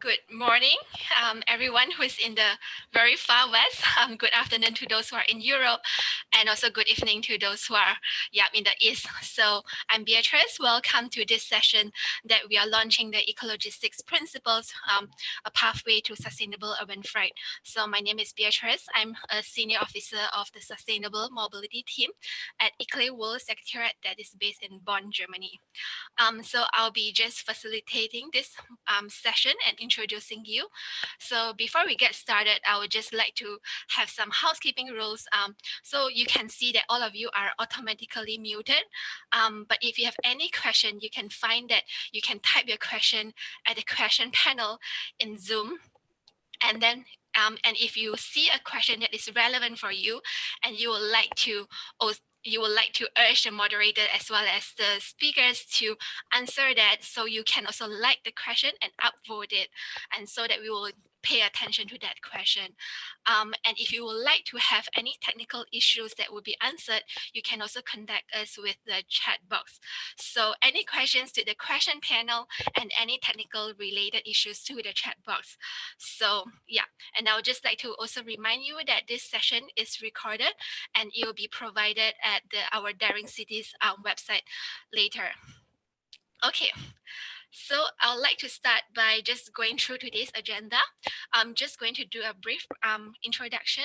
Good morning, everyone who is in the very far west. Good afternoon to those who are in Europe, and also good evening to those who are in the east. So I'm Beatrice. Welcome to this session that we are launching the EcoLogistics principles, a pathway to sustainable urban freight. So my name is Beatrice. I'm a senior officer of the Sustainable Mobility team at EcoWorld Secretariat that is based in Bonn, Germany. So I'll be just facilitating this session and introducing you. So before we get started, I would just like to have some housekeeping rules. So you can see that all of you are automatically muted. But if you have any question, you can find that you can type your question at the question panel in Zoom. And then and if you see a question that is relevant for you and you would like to urge the moderator as well as the speakers to answer that, so you can also like the question and upvote it, and so that we will pay attention to that question. And if you would like to have any technical issues that will be answered, you can also contact us with the chat box. So any questions to the question panel and any technical related issues to the chat box. So yeah, and I would just like to also remind you that this session is recorded and it will be provided at our Daring Cities website later. Okay. So I would like to start by just going through today's agenda. I'm just going to do a brief introduction,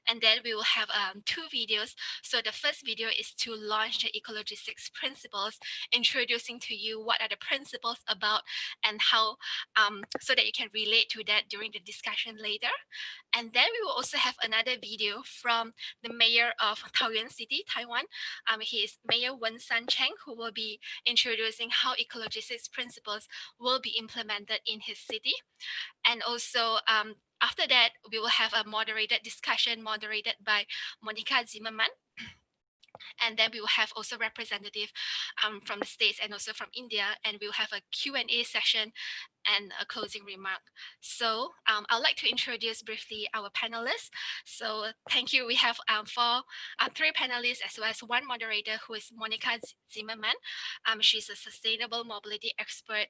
and then we will have two videos. So the first video is to launch the EcoLogistics principles, introducing to you what are the principles about and how, so that you can relate to that during the discussion later. And then we will also have another video from the mayor of Taoyuan City, Taiwan. He is Mayor Wen-San Cheng, who will be introducing how EcoLogistics principles will be implemented in his city. And also after that, we will have a moderated discussion moderated by Monica Zimmerman. And then we will have also representative from the States and also from India, and we'll have a Q&A session and a closing remark. So I'd like to introduce briefly our panelists. So thank you. We have three panelists as well as one moderator, who is Monica Zimmerman. She's a sustainable mobility expert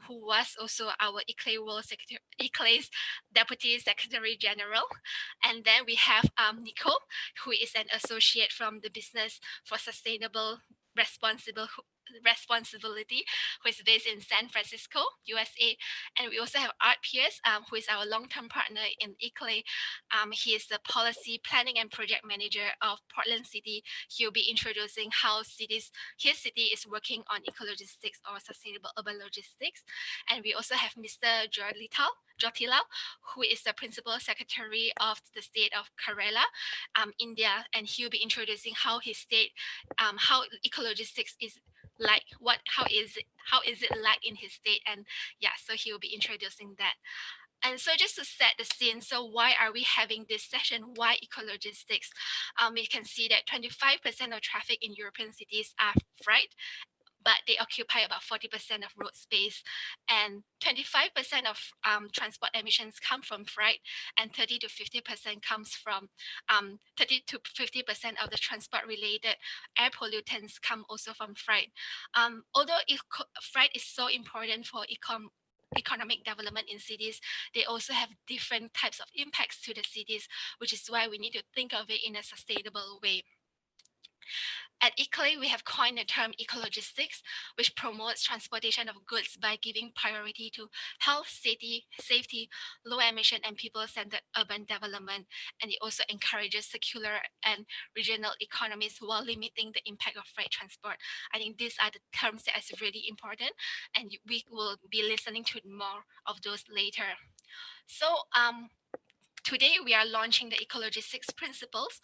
who was also our ECLA's Deputy Secretary General. And then we have Nicole, who is an associate from the Business for Sustainable Responsibility, who is based in San Francisco, USA. And we also have Art Pierce, who is our long-term partner in ECLA. He is the policy planning and project manager of Portland City. He'll be introducing how his city is working on EcoLogistics or sustainable urban logistics. And we also have Mr. Jyotilal, who is the principal secretary of the state of Kerala, India, and he'll be introducing how his state, how EcoLogistics is like, how is it like in his state. And yeah, so he will be introducing that. And so just to set the scene, so why are we having this session? Why EcoLogistics? We can see that 25% of traffic in European cities are freight, but they occupy about 40% of road space, and 25% of transport emissions come from freight, and 30 to 50% comes from 30 to 50% of the transport-related air pollutants come also from freight. Although freight is so important for economic development in cities, they also have different types of impacts to the cities, which is why we need to think of it in a sustainable way. At ECLA, we have coined the term EcoLogistics, which promotes transportation of goods by giving priority to health, safety, low emission, and people-centered urban development. And it also encourages circular and regional economies while limiting the impact of freight transport. I think these are the terms that is really important, and we will be listening to more of those later. So today, we are launching the EcoLogistics principles,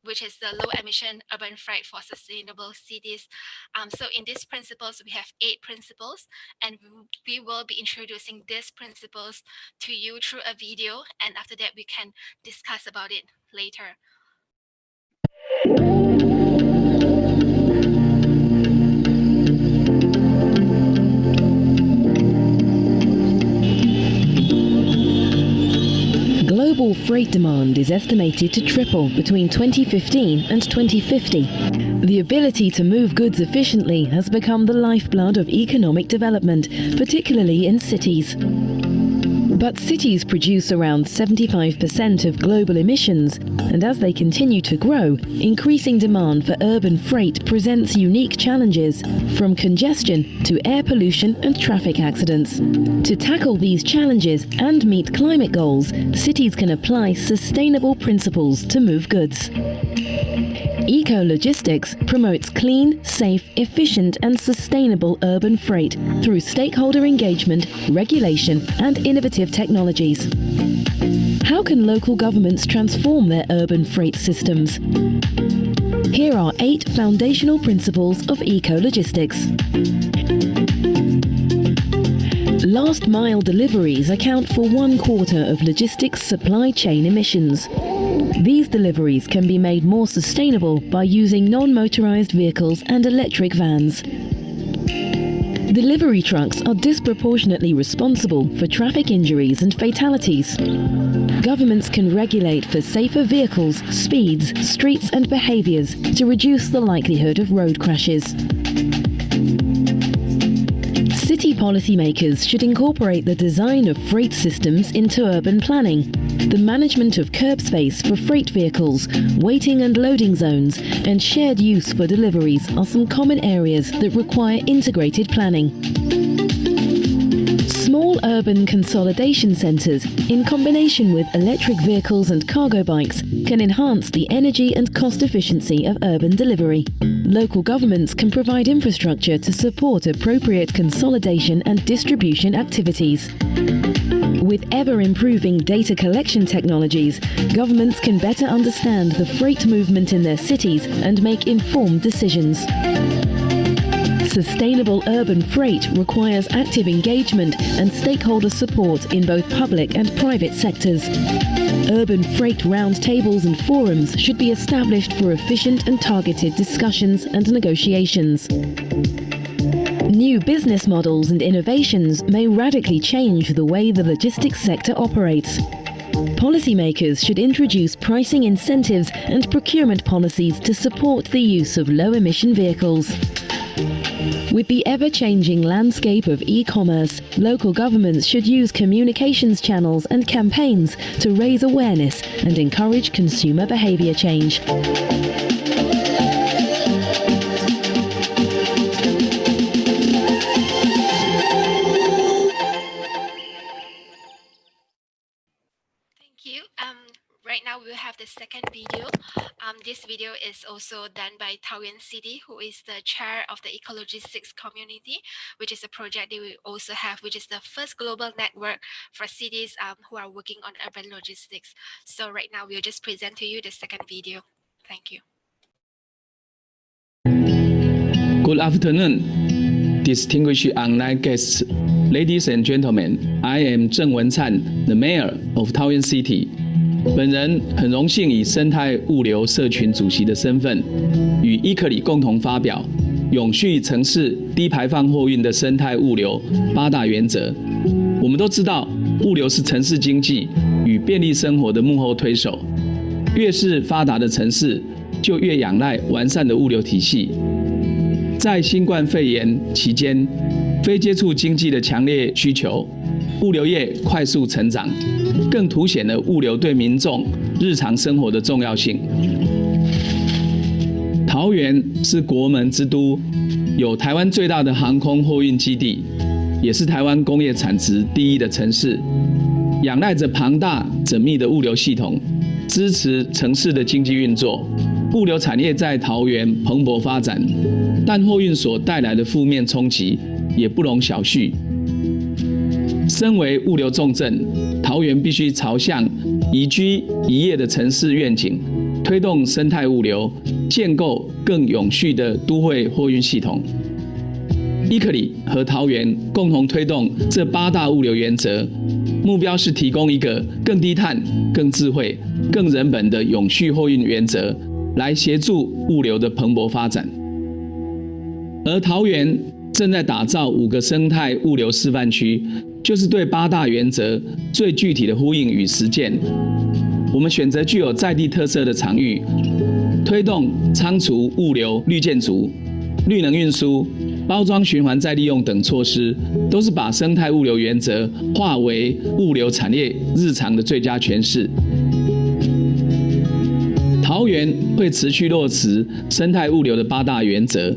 which is the low emission urban freight for sustainable cities. So in these principles, we have 8 principles, and we will be introducing these principles to you through a video. And after that, we can discuss about it later. Global freight demand is estimated to triple between 2015 and 2050. The ability to move goods efficiently has become the lifeblood of economic development, particularly in cities. But cities produce around 75% of global emissions, and as they continue to grow, increasing demand for urban freight presents unique challenges, from congestion to air pollution and traffic accidents. To tackle these challenges and meet climate goals, cities can apply sustainable principles to move goods. EcoLogistics promotes clean, safe, efficient and sustainable urban freight through stakeholder engagement, regulation and innovative technologies. How can local governments transform their urban freight systems? Here are 8 foundational principles of EcoLogistics. Last mile deliveries account for 1/4 of logistics supply chain emissions. These deliveries can be made more sustainable by using non-motorized vehicles and electric vans. Delivery trucks are disproportionately responsible for traffic injuries and fatalities. Governments can regulate for safer vehicles, speeds, streets and behaviors to reduce the likelihood of road crashes. City policymakers should incorporate the design of freight systems into urban planning. The management of curb space for freight vehicles, waiting and loading zones, and shared use for deliveries are some common areas that require integrated planning. Small urban consolidation centres, in combination with electric vehicles and cargo bikes, can enhance the energy and cost efficiency of urban delivery. Local governments can provide infrastructure to support appropriate consolidation and distribution activities. With ever-improving data collection technologies, governments can better understand the freight movement in their cities and make informed decisions. Sustainable urban freight requires active engagement and stakeholder support in both public and private sectors. Urban freight roundtables and forums should be established for efficient and targeted discussions and negotiations. New business models and innovations may radically change the way the logistics sector operates. Policymakers should introduce pricing incentives and procurement policies to support the use of low-emission vehicles. With the ever-changing landscape of e-commerce, local governments should use communications channels and campaigns to raise awareness and encourage consumer behavior change. Right now we will have the second video. This video is also done by Taoyuan City, who is the chair of the EcoLogistics community, which is a project that we also have, which is the first global network for cities who are working on urban logistics. So right now we'll just present to you the second video. Thank you. Good afternoon, distinguished online guests. Ladies and gentlemen, I am Zheng Wencan, the mayor of Taoyuan City. 本人很荣幸以生态物流社群主席的身份，与 EcoLi 共同发表永续城市低排放货运的生态物流8大原则。我们都知道，物流是城市经济与便利生活的幕后推手。越是发达的城市，就越仰赖完善的物流体系。在新冠肺炎期间，非接触经济的强烈需求，物流业快速成长。更凸显了物流对民众日常生活的重要性。桃园是国门之都，有台湾最大的航空货运基地，也是台湾工业产值第一的城市，仰赖着庞大缜密的物流系统，支持城市的经济运作。物流产业在桃园蓬勃发展，但货运所带来的负面冲击也不容小觑。身为物流重镇，桃园必须朝向宜居宜业的城市愿景，推动生态物流，建构更永续的都会货运系统。EcoLi 和桃园共同推动这8大物流原则，目标是提供一个更低碳、更智慧、更人本的永续货运原则，来协助物流的蓬勃发展。而桃园正在打造5个生态物流示范区，就是对8大原则最具体的呼应与实践。我们选择具有在地特色的场域，推动仓储物流绿建筑、绿能运输、包装循环再利用等措施，都是把生态物流原则化为物流产业日常的最佳诠释。桃园会持续落实生态物流的8大原则，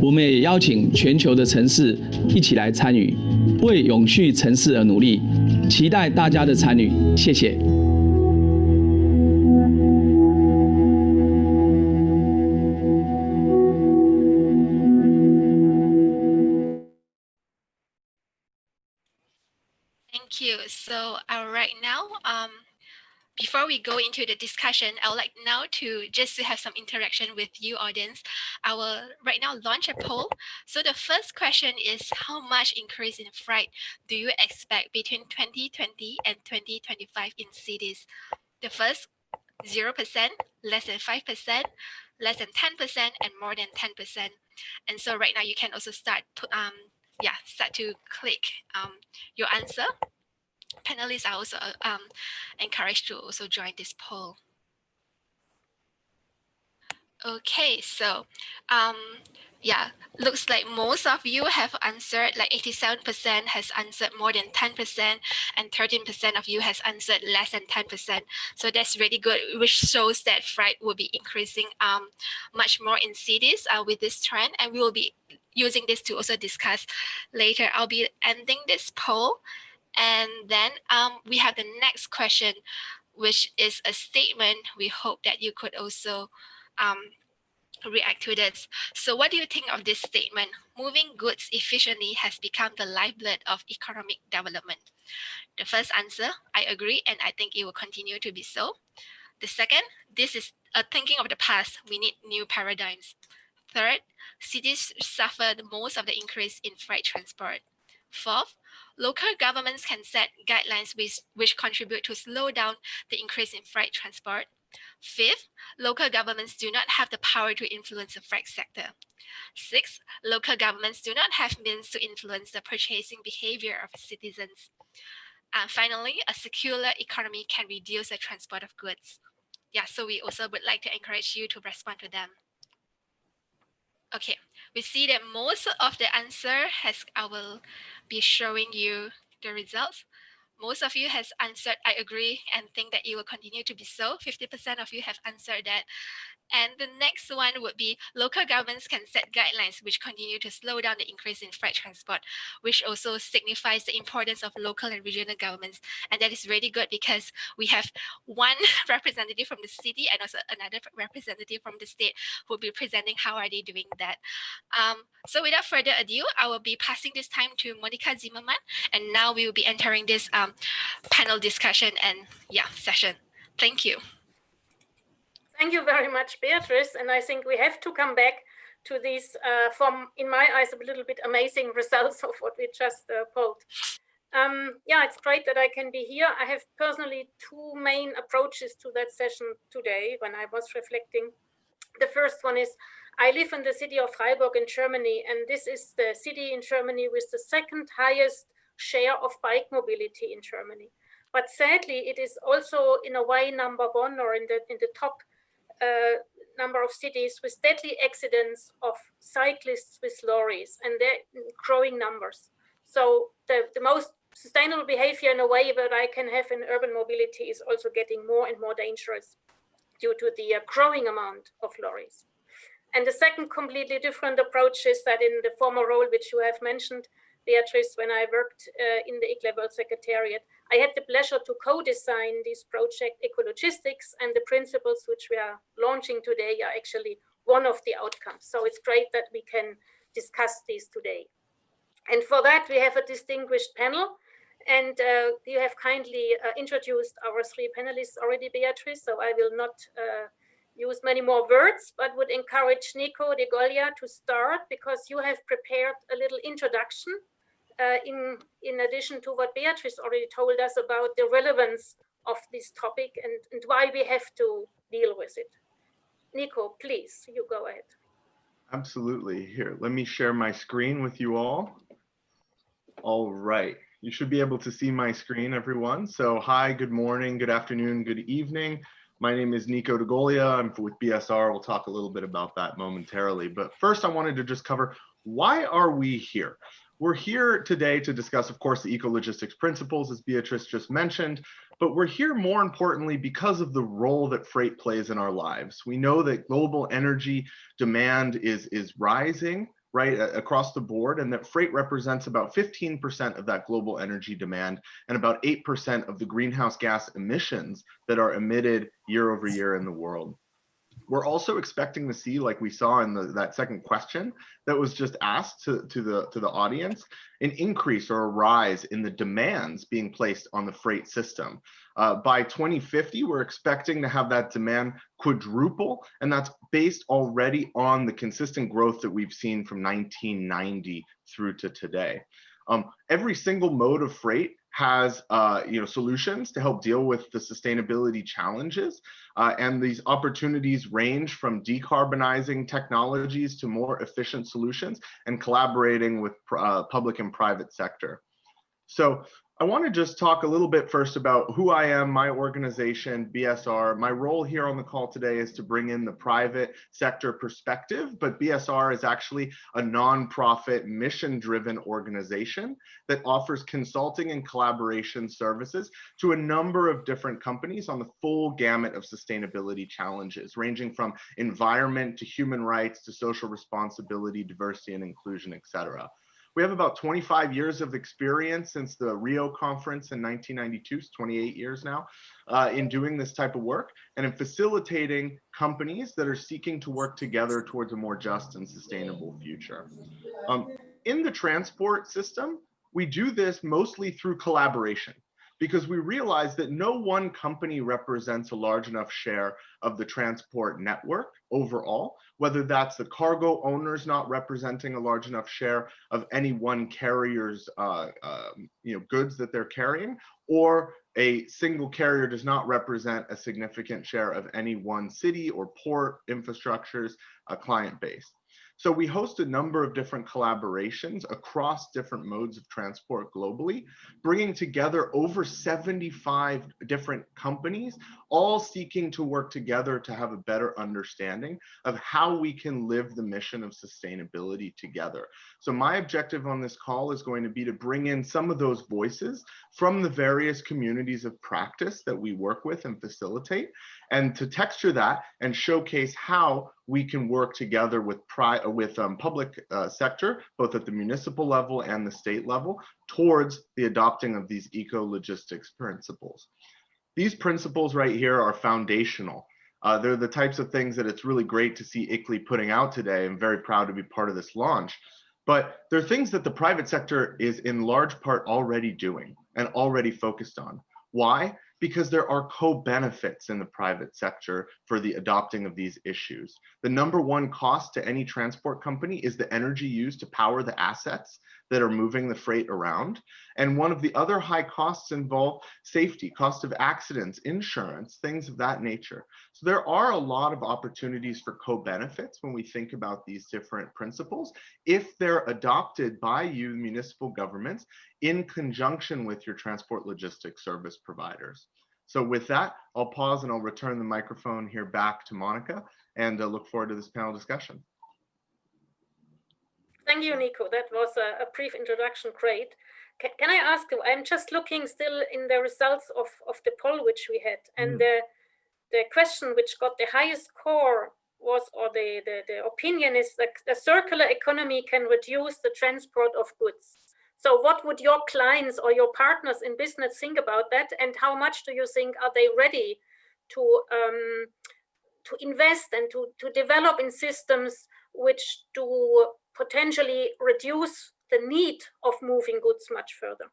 我们也邀请全球的城市一起来参与，为永续城市而努力，期待大家的参与，谢谢。Thank you. So right now, before we go into the discussion, I would like now to just to have some interaction with you audience. I will right now launch a poll. So the first question is, how much increase in freight do you expect between 2020 and 2025 in cities? The first, 0%, less than 5%, less than 10%, and more than 10%. And so right now you can also start to click your answer. Panelists are also encouraged to also join this poll. Okay, so looks like most of you have answered, like 87% has answered more than 10%, and 13% of you has answered less than 10%. So that's really good, which shows that freight will be increasing much more in cities with this trend, and we will be using this to also discuss later. I'll be ending this poll, and then we have the next question, which is a statement. We hope that you could also react to this. So what do you think of this statement? Moving goods efficiently has become the lifeblood of economic development. The first answer, I agree, and I think it will continue to be so. The second, this is a thinking of the past. We need new paradigms. Third, cities suffer the most of the increase in freight transport. Fourth, local governments can set guidelines which contribute to slow down the increase in freight transport. Fifth, local governments do not have the power to influence the freight sector. Sixth, local governments do not have means to influence the purchasing behavior of citizens. And finally, a circular economy can reduce the transport of goods. Yeah, so we also would like to encourage you to respond to them. Okay, we see that most of the answer I will be showing you the results. Most of you has answered, I agree, and think that it will continue to be so. 50% of you have answered that. And the next one would be local governments can set guidelines which continue to slow down the increase in freight transport, which also signifies the importance of local and regional governments. And that is really good because we have one representative from the city and also another representative from the state who will be presenting how are they doing that. So without further ado, I will be passing this time to Monica Zimmerman, and now we will be entering this panel discussion and session. Thank you. Thank you very much, Beatrice. And I think we have to come back to these, in my eyes, a little bit amazing results of what we just polled. It's great that I can be here. I have personally two main approaches to that session today when I was reflecting. The first one is, I live in the city of Freiburg in Germany, and this is the city in Germany with the second highest share of bike mobility in Germany. But sadly, it is also in a way number one or in the top number of cities with deadly accidents of cyclists with lorries, and they're growing numbers. So the most sustainable behavior in a way that I can have in urban mobility is also getting more and more dangerous due to the growing amount of lorries. And the second completely different approach is that in the former role, which you have mentioned, Beatrice, when I worked in the EcoLogistics Secretariat, I had the pleasure to co-design this project, EcoLogistics, and the principles which we are launching today are actually one of the outcomes. So it's great that we can discuss these today. And for that, we have a distinguished panel. And you have kindly introduced our three panelists already, Beatrice, so I will not use many more words, but would encourage Nico de Golia to start, because you have prepared a little introduction in addition to what Beatrice already told us about the relevance of this topic and why we have to deal with it. Nico, please, you go ahead. Absolutely. Here, let me share my screen with you all. All right. You should be able to see my screen, everyone. So hi, good morning, good afternoon, good evening. My name is Nico de Golia. I'm with BSR. We'll talk a little bit about that momentarily. But first, I wanted to just cover why are we here? We're here today to discuss, of course, the EcoLogistics principles, as Beatrice just mentioned, but we're here more importantly because of the role that freight plays in our lives. We know that global energy demand is rising, right, across the board, and that freight represents about 15% of that global energy demand and about 8% of the greenhouse gas emissions that are emitted year over year in the world. We're also expecting to see, like we saw in that second question that was just asked to the audience, an increase or a rise in the demands being placed on the freight system. By 2050, we're expecting to have that demand quadruple, and that's based already on the consistent growth that we've seen from 1990 through to today. Every single mode of freight has solutions to help deal with the sustainability challenges, and these opportunities range from decarbonizing technologies to more efficient solutions and collaborating with public and private sector. So I want to just talk a little bit first about who I am, my organization, BSR. My role here on the call today is to bring in the private sector perspective, but BSR is actually a nonprofit, mission-driven organization that offers consulting and collaboration services to a number of different companies on the full gamut of sustainability challenges, ranging from environment to human rights to social responsibility, diversity and inclusion, et cetera. We have about 25 years of experience since the Rio conference in 1992, so 28 years now, in doing this type of work and in facilitating companies that are seeking to work together towards a more just and sustainable future. In the transport system, we do this mostly through collaboration, because we realize that no one company represents a large enough share of the transport network overall, whether that's the cargo owners not representing a large enough share of any one carrier's goods that they're carrying, or a single carrier does not represent a significant share of any one city or port infrastructure's client base. So we host a number of different collaborations across different modes of transport globally, bringing together over 75 different companies, all seeking to work together to have a better understanding of how we can live the mission of sustainability together. So my objective on this call is going to be to bring in some of those voices from the various communities of practice that we work with and facilitate, and to texture that and showcase how we can work together with public sector, both at the municipal level and the state level, towards the adopting of these eco-logistics principles. These principles right here are foundational. They're the types of things that it's really great to see ICLEI putting out today. I'm very proud to be part of this launch. But they're things that the private sector is in large part already doing and already focused on. Why? Because there are co-benefits in the private sector for the adopting of these issues. The number one cost to any transport company is the energy used to power the assets that are moving the freight around. And one of the other high costs involve safety, cost of accidents, insurance, things of that nature. So there are a lot of opportunities for co-benefits when we think about these different principles, if they're adopted by you, municipal governments, in conjunction with your transport logistics service providers. So with that, I'll pause and I'll return the microphone here back to Monica, and look forward to this panel discussion. Thank you, Nico. That was a brief introduction. Great. Can I ask you, I'm just looking still in the results of the poll which we had, and the question which got the highest score was, or the opinion is that the circular economy can reduce the transport of goods. So what would your clients or your partners in business think about that? And how much do you think are they ready to invest and to develop in systems which do potentially reduce the need of moving goods much further?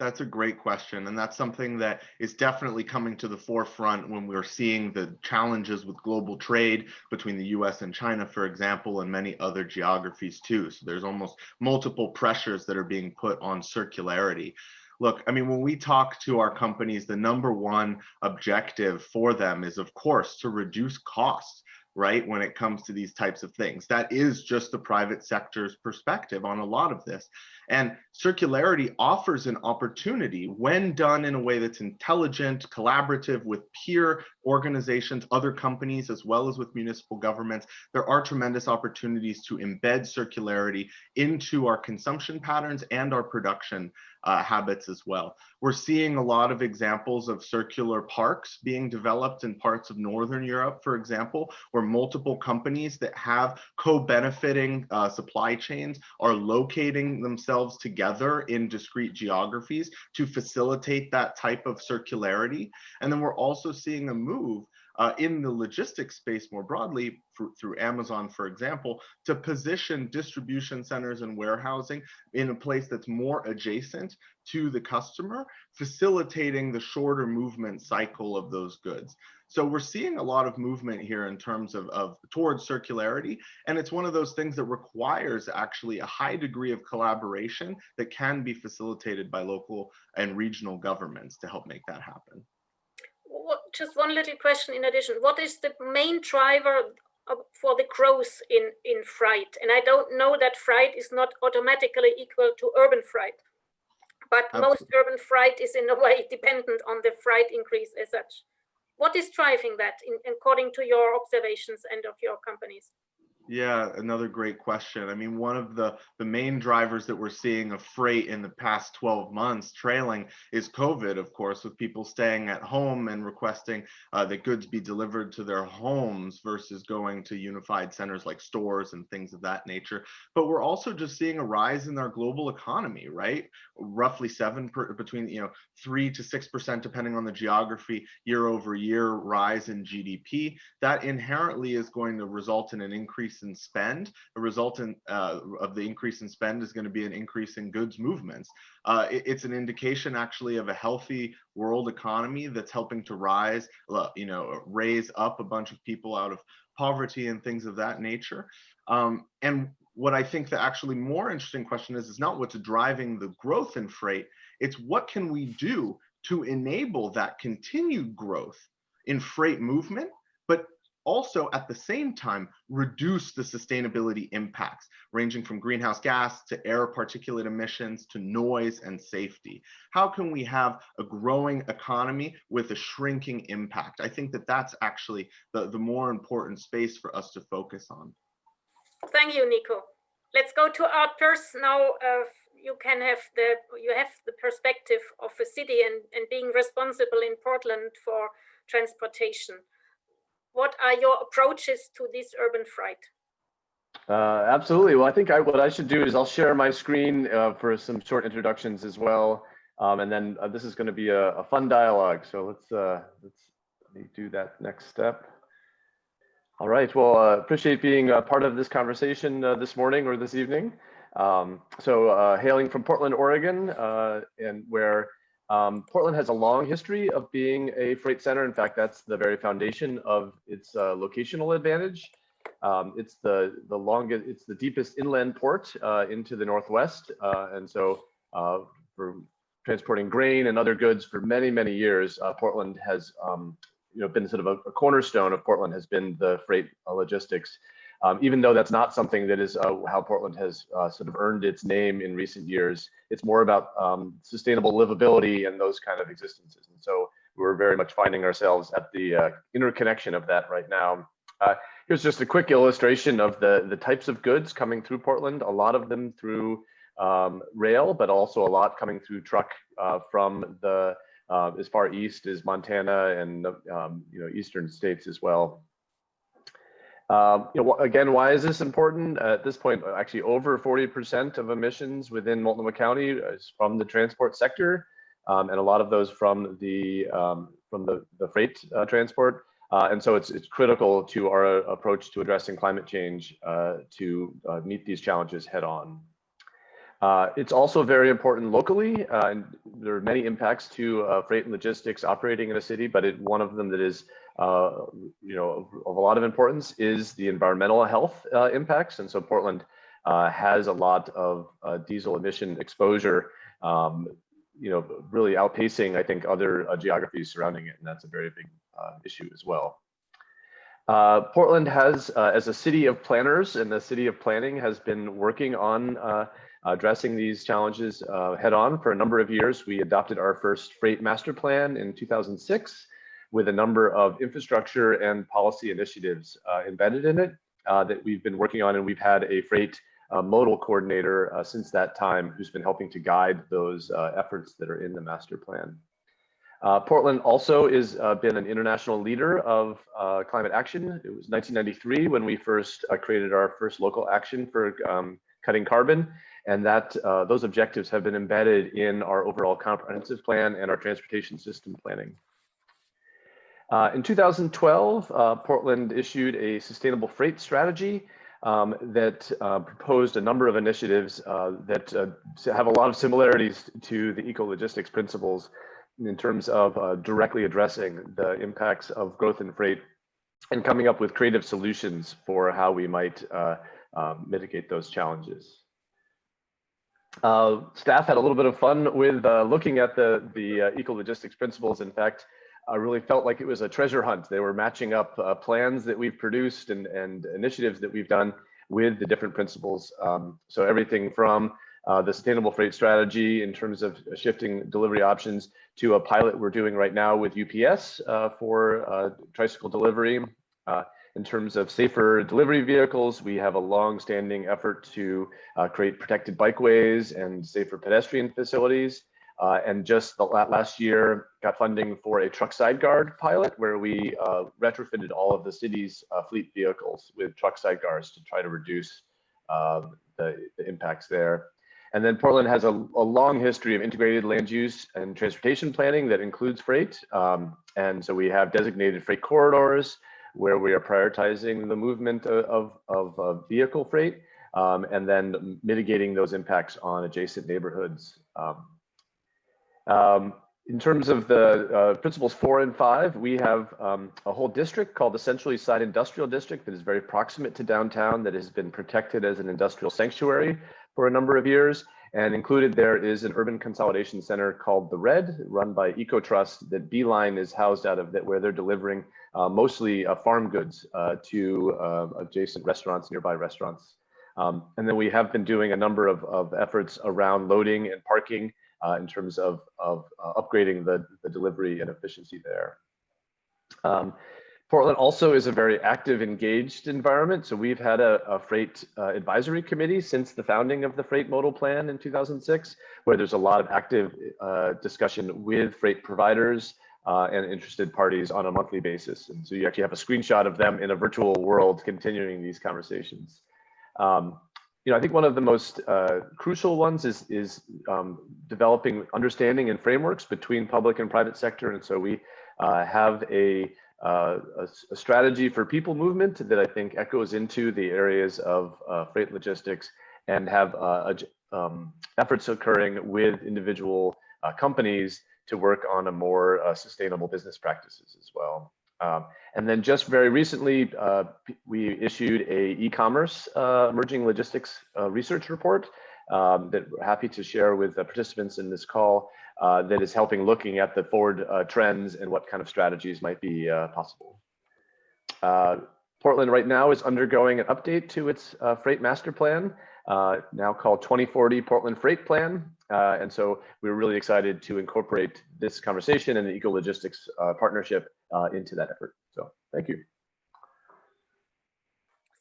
That's a great question. And that's something that is definitely coming to the forefront when we're seeing the challenges with global trade between the US and China, for example, and many other geographies too. So there's almost multiple pressures that are being put on circularity. Look, I mean, when we talk to our companies, the number one objective for them is, of course, to reduce costs, right, when it comes to these types of things. That is just the private sector's perspective on a lot of this. And circularity offers an opportunity when done in a way that's intelligent, collaborative with peer organizations, other companies, as well as with municipal governments. There are tremendous opportunities to embed circularity into our consumption patterns and our production habits as well. We're seeing a lot of examples of circular parks being developed in parts of Northern Europe, for example, where multiple companies that have co-benefiting supply chains are locating themselves together in discrete geographies to facilitate that type of circularity. And then we're also seeing a move in the logistics space more broadly through Amazon, for example, to position distribution centers and warehousing in a place that's more adjacent to the customer, facilitating the shorter movement cycle of those goods. So we're seeing a lot of movement here in terms of towards circularity, and it's one of those things that requires actually a high degree of collaboration that can be facilitated by local and regional governments to help make that happen. Just one little question in addition. What is the main driver for the growth in freight? And I don't know that freight is not automatically equal to urban freight, but most urban freight is in a way dependent on the freight increase as such. What is driving that according to your observations and of your companies? Yeah, another great question. I mean, one of the main drivers that we're seeing of freight in the past 12 months trailing is COVID, of course, with people staying at home and requesting that goods be delivered to their homes versus going to unified centers like stores and things of that nature. But we're also just seeing a rise in our global economy, right? Roughly between 3 to 6%, depending on the geography, year over year rise in GDP. That inherently is going to result in an increase in spend. The resultant of the increase in spend is going to be an increase in goods movements. It's an indication actually of a healthy world economy that's helping to raise up a bunch of people out of poverty and things of that nature. And what I think the actually more interesting question is not what's driving the growth in freight, it's what can we do to enable that continued growth in freight movement, but also at the same time reduce the sustainability impacts ranging from greenhouse gas to air particulate emissions to noise and safety. How can we have a growing economy with a shrinking impact? I think that that's actually the more important space for us to focus on. Thank you, Nico. Let's go to Arthurs now. You have the perspective of a city and being responsible in Portland for transportation. What are your approaches to this urban freight? Absolutely. Well, I think what I should do is I'll share my screen for some short introductions as well, and then this is going to be a fun dialogue. So let me do that next step. All right. Well, appreciate being a part of this conversation this morning or this evening. Hailing from Portland, Oregon, and where Portland has a long history of being a freight center. In fact, that's the very foundation of its locational advantage. It's the deepest inland port into the Northwest, and so for transporting grain and other goods for many, many years, Portland has been sort of a cornerstone of Portland has been the freight logistics. Even though that's not something that is how Portland has sort of earned its name in recent years, it's more about sustainable livability and those kind of existences. And so we're very much finding ourselves at the interconnection of that right now. Here's just a quick illustration of the types of goods coming through Portland, a lot of them through rail, but also a lot coming through truck from the as far east as Montana and eastern states as well. Again, why is this important? At this point, actually over 40% of emissions within Multnomah County is from the transport sector, and a lot of those from the freight transport. And so it's critical to our approach to addressing climate change to meet these challenges head on. It's also very important locally, and there are many impacts to freight and logistics operating in a city, but one of them that is of a lot of importance is the environmental health impacts. And so Portland has a lot of diesel emission exposure, really outpacing, I think, other geographies surrounding it, and that's a very big issue as well. Portland has, as a city of planners and the city of planning, has been working on addressing these challenges head on for a number of years. We adopted our first freight master plan in 2006 with a number of infrastructure and policy initiatives embedded in it that we've been working on, and we've had a freight modal coordinator since that time who's been helping to guide those efforts that are in the master plan. Portland also has been an international leader of climate action. It was 1993 when we first created our first local action for cutting carbon, and that those objectives have been embedded in our overall comprehensive plan and our transportation system planning. In 2012, Portland issued a sustainable freight strategy that proposed a number of initiatives that have a lot of similarities to the EcoLogistics principles in terms of directly addressing the impacts of growth in freight and coming up with creative solutions for how we might mitigate those challenges. Staff had a little bit of fun with looking at the EcoLogistics principles. In fact, I really felt like it was a treasure hunt. They were matching up plans that we've produced and initiatives that we've done with the different principles. So everything from the sustainable freight strategy in terms of shifting delivery options to a pilot we're doing right now with UPS for tricycle delivery. In terms of safer delivery vehicles, we have a long-standing effort to create protected bikeways and safer pedestrian facilities. And just last year got funding for a truck side guard pilot where we retrofitted all of the city's fleet vehicles with truck side guards to try to reduce the impacts there. And then Portland has a long history of integrated land use and transportation planning that includes freight. And so we have designated freight corridors where we are prioritizing the movement of vehicle freight and then mitigating those impacts on adjacent neighborhoods. In terms of the principles 4 and 5, we have a whole district called the Central East Side Industrial District that is very proximate to downtown, that has been protected as an industrial sanctuary for a number of years. And included there is an urban consolidation center called The Red, run by EcoTrust, that Beeline is housed out of, that where they're delivering mostly farm goods to adjacent restaurants, nearby restaurants. And then we have been doing a number of efforts around loading and parking in terms of upgrading the delivery and efficiency there. Portland also is a very active, engaged environment. So we've had a freight advisory committee since the founding of the freight modal plan in 2006, where there's a lot of active discussion with freight providers and interested parties on a monthly basis. And so you actually have a screenshot of them in a virtual world continuing these conversations. You know, I think one of the most crucial ones is developing understanding and frameworks between public and private sector. And so we have a strategy for people movement that I think echoes into the areas of freight logistics, and have efforts occurring with individual companies to work on a more sustainable business practices as well. And then just very recently, we issued a e-commerce emerging logistics research report that we're happy to share with the participants in this call that is helping looking at the forward trends and what kind of strategies might be possible. Portland right now is undergoing an update to its freight master plan, now called 2040 Portland Freight Plan. And so we're really excited to incorporate this conversation and the EcoLogistics partnership into that effort. So thank you.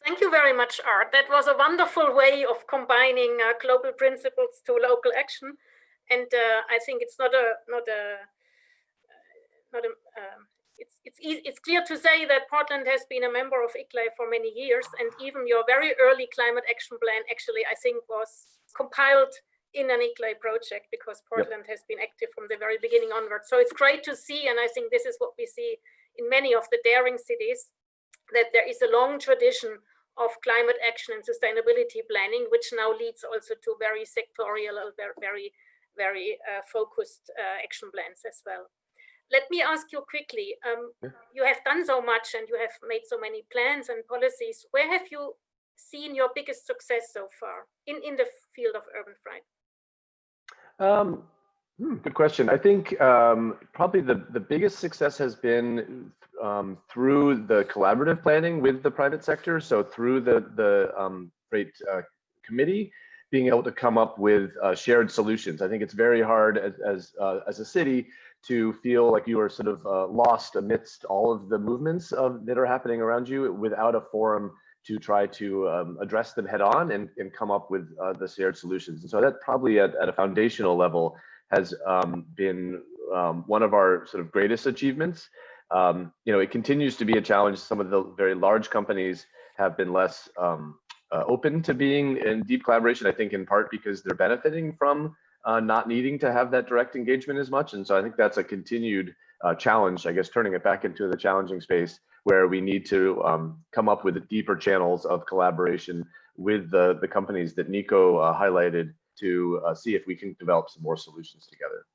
Thank you very much, Art. That was a wonderful way of combining global principles to local action. And I think it's it's clear to say that Portland has been a member of ICLAI for many years, and even your very early climate action plan actually, I think, was compiled in an ICLAI project, because Portland has been active from the very beginning onwards. So it's great to see, and I think this is what we see in many of the daring cities, that there is a long tradition of climate action and sustainability planning, which now leads also to very sectorial, very focused action plans as well. Let me ask you quickly, you have done so much and you have made so many plans and policies. Where have you seen your biggest success so far in the field of urban freight? Good question. I think probably the biggest success has been through the collaborative planning with the private sector, so through the freight committee, being able to come up with shared solutions. I think it's very hard as a city to feel like you are sort of lost amidst all of the movements that are happening around you without a forum to try to address them head on and come up with the shared solutions. And so that probably at a foundational level has been one of our sort of greatest achievements. It continues to be a challenge. Some of the very large companies have been less open to being in deep collaboration, I think in part because they're benefiting from not needing to have that direct engagement as much. And so I think that's a continued challenge, I guess, turning it back into the challenging space where we need to come up with deeper channels of collaboration with the companies that Nico highlighted to see if we can develop some more solutions together.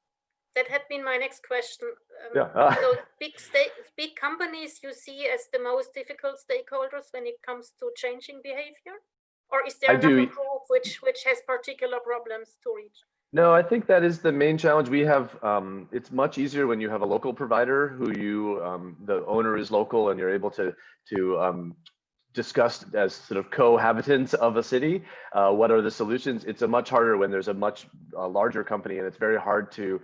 That had been my next question. Yeah. So big companies you see as the most difficult stakeholders when it comes to changing behavior? Or is there another group which has particular problems to reach? No, I think that is the main challenge. We have, it's much easier when you have a local provider who the owner is local and you're able to discuss as sort of cohabitants of a city, what are the solutions. It's a much harder when there's a much larger company, and it's very hard to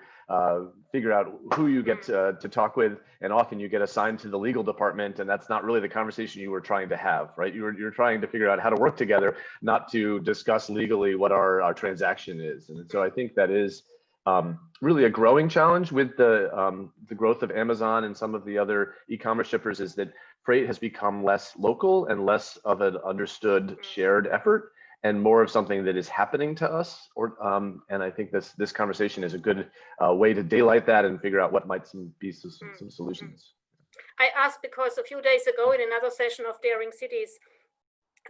figure out who you get to talk with, and often you get assigned to the legal department, and that's not really the conversation you were trying to have, right? You're trying to figure out how to work together, not to discuss legally what our transaction is. And so I think that is really a growing challenge with the growth of Amazon and some of the other e-commerce shippers, is that freight has become less local and less of an understood shared effort and more of something that is happening to us. And I think this conversation is a good way to daylight that and figure out what might be some solutions. I asked because a few days ago in another session of Daring Cities,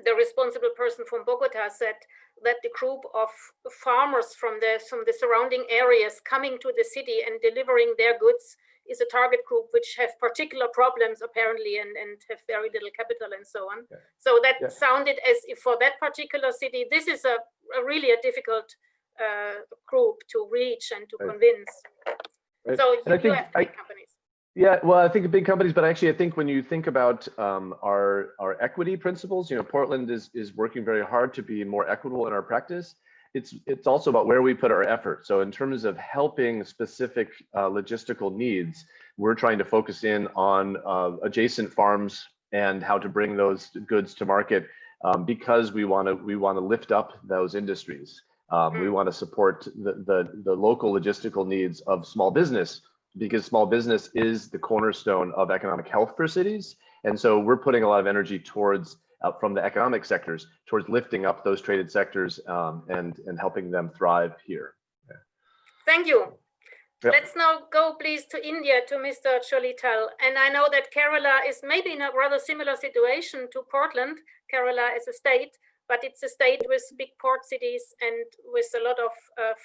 the responsible person from Bogota said that the group of farmers from the surrounding areas coming to the city and delivering their goods is a target group which have particular problems apparently and have very little capital and so on. Yeah. So that sounded as if for that particular city, this is a really a difficult group to reach and to convince. Right. So you have big companies. Yeah, well, I think big companies, but actually I think when you think about our equity principles, Portland is working very hard to be more equitable in our practice. It's also about where we put our effort. So in terms of helping specific logistical needs, we're trying to focus in on adjacent farms and how to bring those goods to market because we want to lift up those industries. We want to support the local logistical needs of small business, because small business is the cornerstone of economic health for cities. And so we're putting a lot of energy towards from the economic sectors towards lifting up those traded sectors and helping them thrive here. Yeah. Thank you. Yep. Let's now go please to India, to Mr. Cholital. And I know that Kerala is maybe in a rather similar situation to Portland. Kerala is a state, but it's a state with big port cities and with a lot of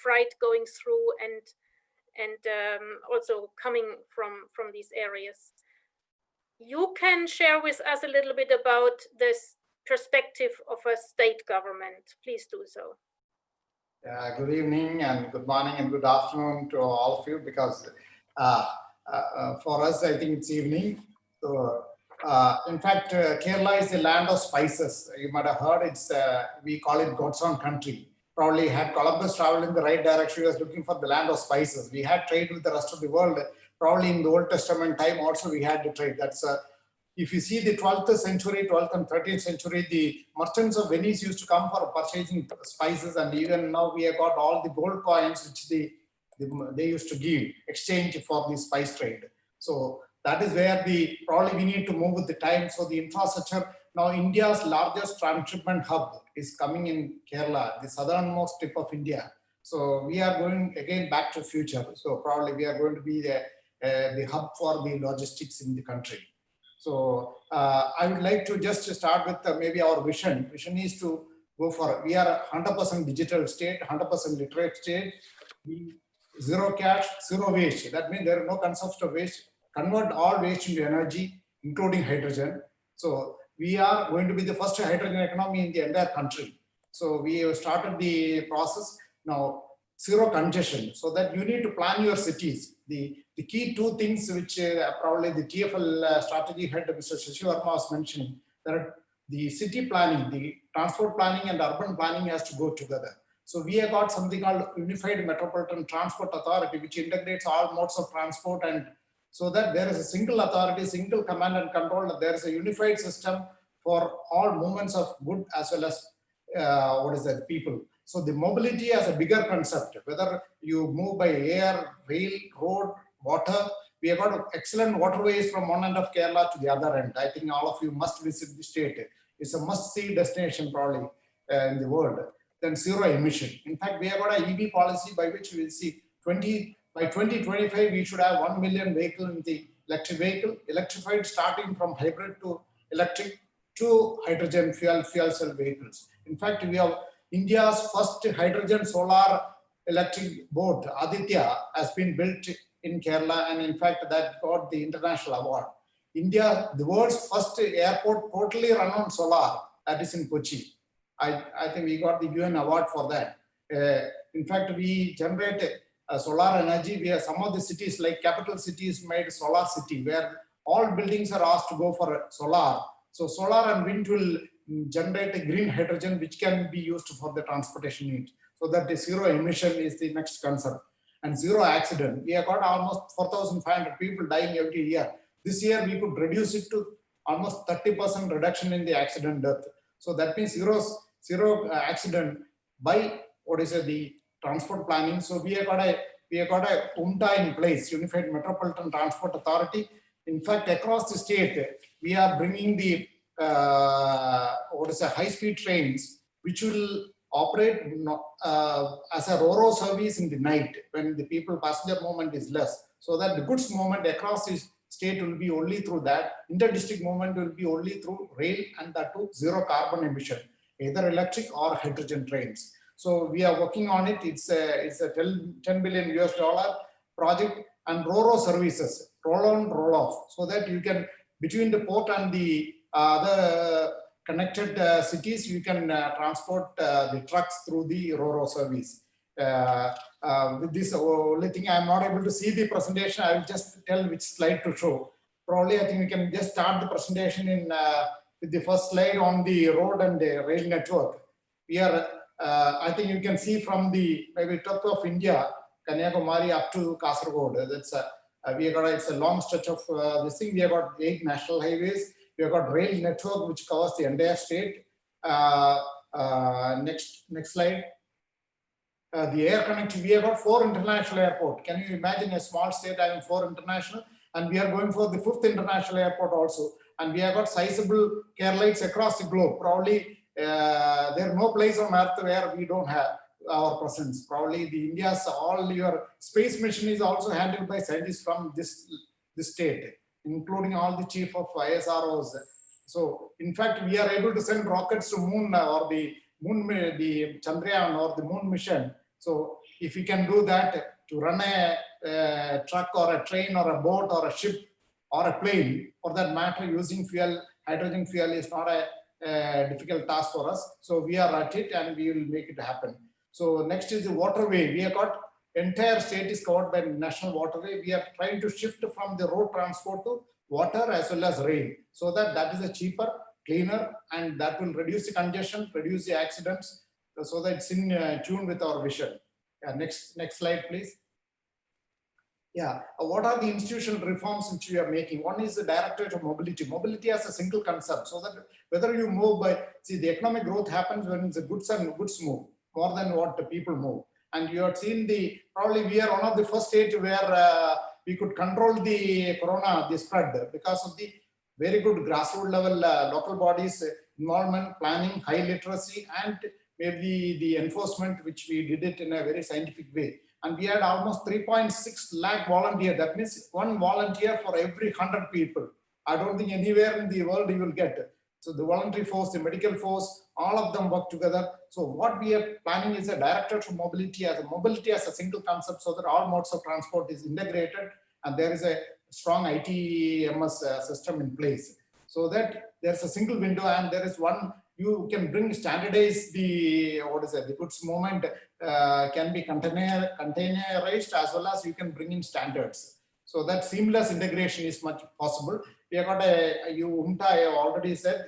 freight going through and also coming from these areas. You can share with us a little bit about this perspective of a state government. Please do so. Good evening and good morning and good afternoon to all of you, because for us, I think it's evening. So, in fact, Kerala is the land of spices. You might have heard we call it God's own country. Probably had Columbus traveled in the right direction, he was looking for the land of spices. We had trade with the rest of the world. Probably in the Old Testament time also we had the trade. That's if you see the 12th century, 12th and 13th century, the merchants of Venice used to come for purchasing spices, and even now we have got all the gold coins which they used to give exchange for the spice trade. So that is where probably we need to move with the time. So the infrastructure, now India's largest transshipment hub is coming in Kerala, the southernmost tip of India. So we are going again back to future. So probably we are going to be the hub for the logistics in the country. So I would like to just start with maybe our vision. Vision is to go for, we are a 100% digital state, 100% literate state, zero cash, zero waste. That means there is no consumption of waste, convert all waste into energy, including hydrogen. So we are going to be the first hydrogen economy in the entire country. So we have started the process. Now, zero congestion, so that you need to plan your cities. The key two things which probably the TFL strategy head, Mr. Shashi Verma, was mentioning, that the city planning, the transport planning and urban planning has to go together. So we have got something called Unified Metropolitan Transport Authority, which integrates all modes of transport, and so that there is a single authority, single command and control. There is a unified system for all movements of good as well as people. So the mobility as a bigger concept, whether you move by air, rail, road, water. We have got excellent waterways from one end of Kerala to the other end. I think all of you must visit the state. It's a must-see destination probably in the world. Then zero emission. In fact, we have got an EV policy by which we will see by 2025, we should have 1 million vehicle in the electric vehicle, electrified starting from hybrid to electric to hydrogen fuel cell vehicles. In fact, we have India's first hydrogen solar electric boat, Aditya, has been built in Kerala, and in fact that got the international award. India, the world's first airport totally run on solar, that is in Kochi. I think we got the UN award for that. In fact, we generate solar energy. We have some of the cities, like capital cities, made solar city, where all buildings are asked to go for solar. So solar and wind will generate a green hydrogen which can be used for the transportation need. So that the zero emission is the next concern. And zero accident. We have got almost 4,500 people dying every year. This year we could reduce it to almost 30% reduction in the accident death. So that means zero accident by the transport planning. So we have got a UMTA in place, Unified Metropolitan Transport Authority. In fact, across the state, we are bringing the high-speed trains, which will operate as a RoRo service in the night when the passenger movement is less, so that the goods movement across the state will be only through that. Inter-district movement will be only through rail, and that too zero carbon emission, either electric or hydrogen trains. So we are working on it. It's a $10 billion project, and RoRo services, roll on, roll off, so that you can, between the port and the other connected cities, you can transport the trucks through the RoRo service. With this only thing, I'm not able to see the presentation. I will just tell which slide to show. Probably I think we can just start the presentation with the first slide on the road and the rail network. We are, I think you can see from the maybe top of India, Kanyakumari up to Kasaragod. That's it's a long stretch of this thing. We have got 8 national highways. We have got rail network which covers the entire state. Next slide. The air connectivity. We have got 4 international airports. Can you imagine a small state having 4 international? And we are going for the 5th international airport also. And we have got sizable Keralites across the globe. Probably there is no place on earth where we don't have our presence. Probably the India's all your space mission is also handled by scientists from this state, including all the chief of ISROs. So in fact, we are able to send rockets to moon or the Chandrayaan or the moon mission. So if we can do that, to run a truck or a train or a boat or a ship or a plane, for that matter, using fuel, hydrogen fuel is not a difficult task for us. So we are at it and we will make it happen. So next is the waterway. We have got entire state is covered by national waterway. We are trying to shift from the road transport to water as well as rail, so that is a cheaper, cleaner, and that will reduce the congestion, reduce the accidents, so that it's in tune with our vision. Next slide, please. Yeah, what are the institutional reforms which we are making? One is the Directorate of Mobility. Mobility as a single concept, so that whether you move by, the economic growth happens when the goods move more than what the people move. And you have seen probably we are one of the first states where we could control the corona, the spread, because of the very good grassroots level local bodies, involvement, planning, high literacy, and maybe the enforcement, which we did it in a very scientific way. And we had almost 3.6 lakh volunteers. That means 1 volunteer for every 100 people. I don't think anywhere in the world you will get. So the voluntary force, the medical force, all of them work together. So what we are planning is a Directorate of Mobility as a single concept, so that all modes of transport is integrated and there is a strong ITMS system in place, so that there's a single window and there is one you can bring standardize the the goods movement can be containerized as well as you can bring in standards. So that seamless integration is much possible. We have got UMTA, I have already said,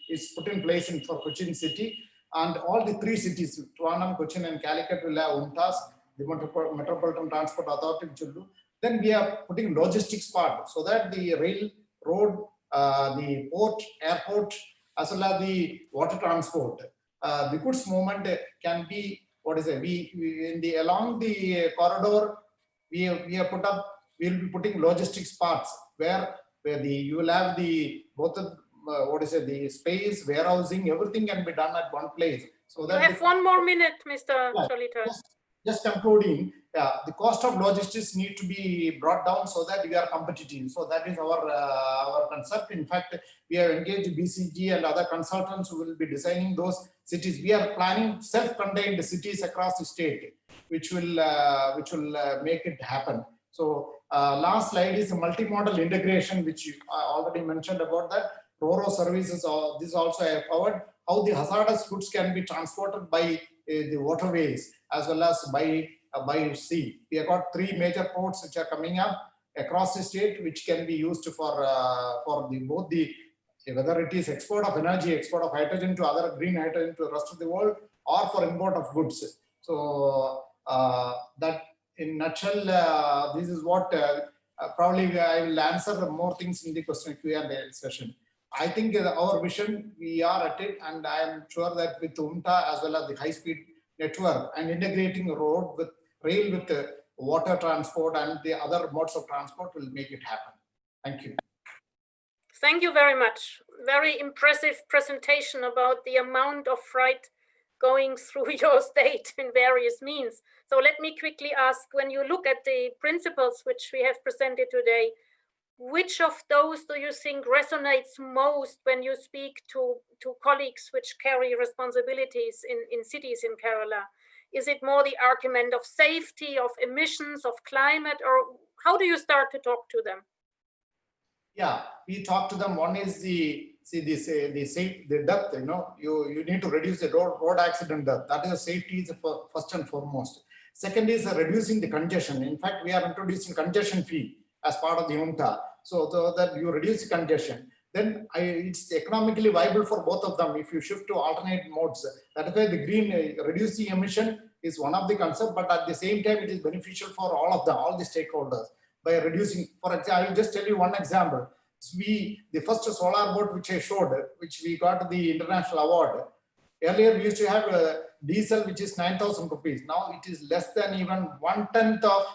is put in place for Cochin city, and all the 3 cities, Trivandrum, Cochin and Calicut will have UMTAs, the Metropolitan Transport Authority which will do. Then we are putting logistics part so that the rail, road, the port, airport, as well as the water transport, the goods movement can be, along the corridor, we have put up, we will be putting logistics parts where you will have the both of the space, warehousing, everything can be done at one place. So that you have 1 more minute, Mr. Cholita. Just concluding, the cost of logistics need to be brought down so that we are competitive. So that is our concept. In fact, we have engaged BCG and other consultants who will be designing those cities. We are planning self-contained cities across the state, which will make it happen. So last slide is a multimodal integration, which I already mentioned about that. RoRo services, this also I have covered, how the hazardous goods can be transported by the waterways as well as by sea. We have got 3 major ports which are coming up across the state, which can be used for both whether it is export of energy, export of hydrogen to other green hydrogen to the rest of the world, or for import of goods. So that in a nutshell, this is what probably I will answer more things in the question Q&A session. I think our vision, we are at it, and I am sure that with UMTA as well as the high-speed network and integrating road with rail with water transport and the other modes of transport will make it happen. Thank you. Thank you very much. Very impressive presentation about the amount of freight going through your state in various means. So let me quickly ask, when you look at the principles which we have presented today, which of those do you think resonates most when you speak to colleagues which carry responsibilities in cities in Kerala? Is it more the argument of safety, of emissions, of climate, or how do you start to talk to them? Yeah, we talk to them. One is the death. You need to reduce the road accident death. That is, safety is first and foremost. Second is reducing the congestion. In fact, we are introducing congestion fee as part of the UMTA, so that you reduce congestion. Then it's economically viable for both of them if you shift to alternate modes. That is why the green reducing emission is one of the concepts, but at the same time, it is beneficial for all of them, all the stakeholders. By reducing, for example, I will just tell you one example. The first solar boat which I showed, which we got the international award. Earlier, we used to have diesel, which is 9,000 rupees. Now it is less than even 1/10 of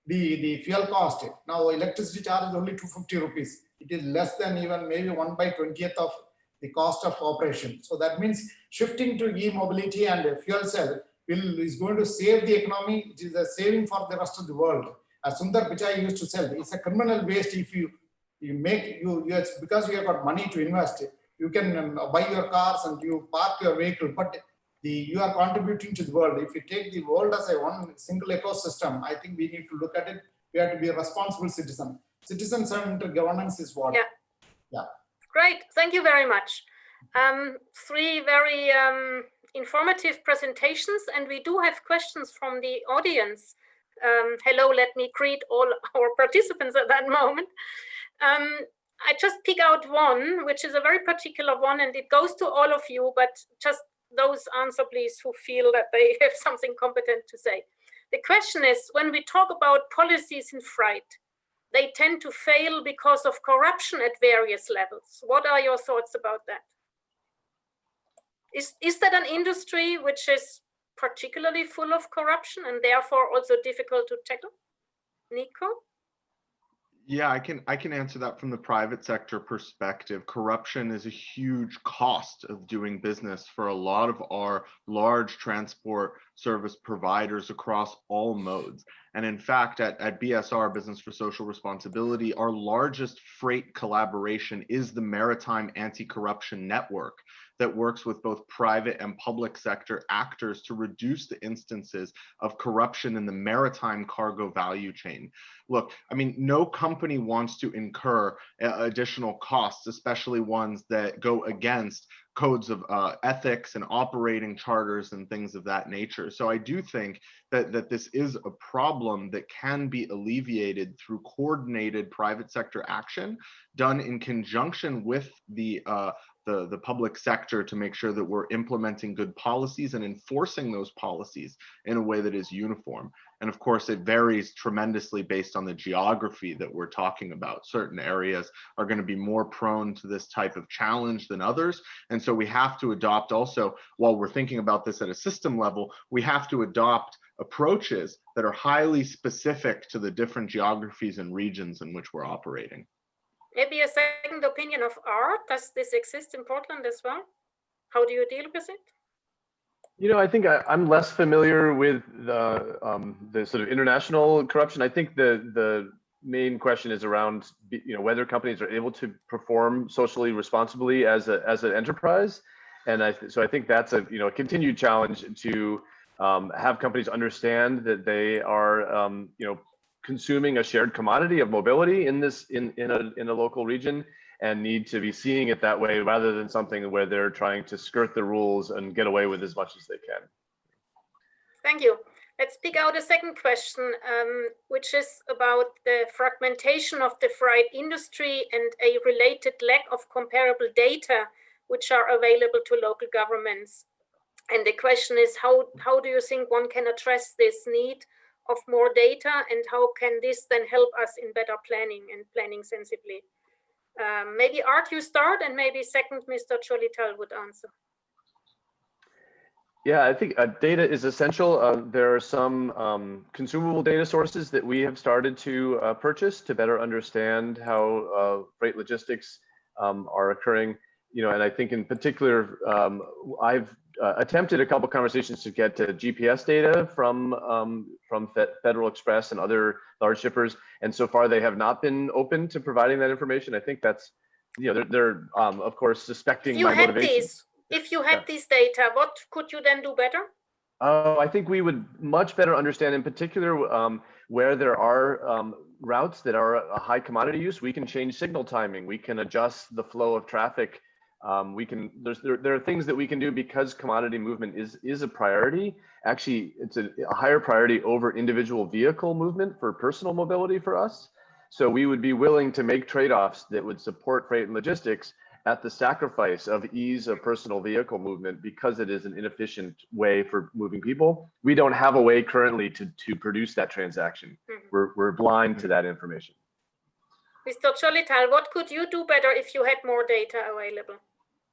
the fuel cost. Now electricity charge is only 250 rupees. It is less than even maybe 1/20th of the cost of operation. So that means shifting to e-mobility and fuel cell is going to save the economy. It is a saving for the rest of the world. As Sundar Pichai used to say, it's a criminal waste if you because you have got money to invest. You can buy your cars and you park your vehicle, but you are contributing to the world. If you take the world as one single ecosystem, I think we need to look at it. We have to be a responsible citizen. Citizen-centered governance is what. Yeah. Great. Thank you very much. 3 very informative presentations, and we do have questions from the audience. Hello, let me greet all our participants at that moment. I just pick out one, which is a very particular one, and it goes to all of you, but just those answer, please, who feel that they have something competent to say. The question is, when we talk about policies in freight, they tend to fail because of corruption at various levels. What are your thoughts about that? Is that an industry which is particularly full of corruption and therefore also difficult to tackle? Nico? Yeah, I can answer that from the private sector perspective. Corruption is a huge cost of doing business for a lot of our large transport service providers across all modes. And in fact, at BSR, Business for Social Responsibility, our largest freight collaboration is the Maritime Anti-Corruption Network that works with both private and public sector actors to reduce the instances of corruption in the maritime cargo value chain. Look, I mean, no company wants to incur additional costs, especially ones that go against codes of ethics and operating charters and things of that nature. So I do think that this is a problem that can be alleviated through coordinated private sector action done in conjunction with the public sector to make sure that we're implementing good policies and enforcing those policies in a way that is uniform. And of course, it varies tremendously based on the geography that we're talking about. Certain areas are going to be more prone to this type of challenge than others. And so we have to adopt also, while we're thinking about this at a system level, we have to adopt approaches that are highly specific to the different geographies and regions in which we're operating. Maybe a second opinion of Art. Does this exist in Portland as well? How do you deal with it? You know, I think I'm less familiar with the sort of international corruption. I think the main question is around, you know, whether companies are able to perform socially responsibly as an enterprise, and so I think that's a continued challenge to have companies understand that they are consuming a shared commodity of mobility in a local region, and need to be seeing it that way rather than something where they're trying to skirt the rules and get away with as much as they can. Thank you. Let's pick out a second question, which is about the fragmentation of the freight industry and a related lack of comparable data which are available to local governments. And the question is, how do you think one can address this need of more data, and how can this then help us in better planning and planning sensibly? Maybe Art, you start, and maybe second, Mr. Cholital would answer. Yeah, I think data is essential. There are some consumable data sources that we have started to purchase to better understand how freight logistics are occurring. And I think in particular, I've attempted a couple conversations to get to GPS data from Federal Express and other large shippers, and so far they have not been open to providing that information. I think that's, they're of course suspecting my motivation. If you had this data, what could you then do better? I think we would much better understand, in particular, where there are routes that are a high commodity use. We can change signal timing. We can adjust the flow of traffic. There are things that we can do because commodity movement is a priority. Actually, it's a higher priority over individual vehicle movement for personal mobility for us. So we would be willing to make trade-offs that would support freight and logistics at the sacrifice of ease of personal vehicle movement, because it is an inefficient way for moving people. We don't have a way currently to produce that transaction. We're blind to that information. Mr. Cholital, what could you do better if you had more data available?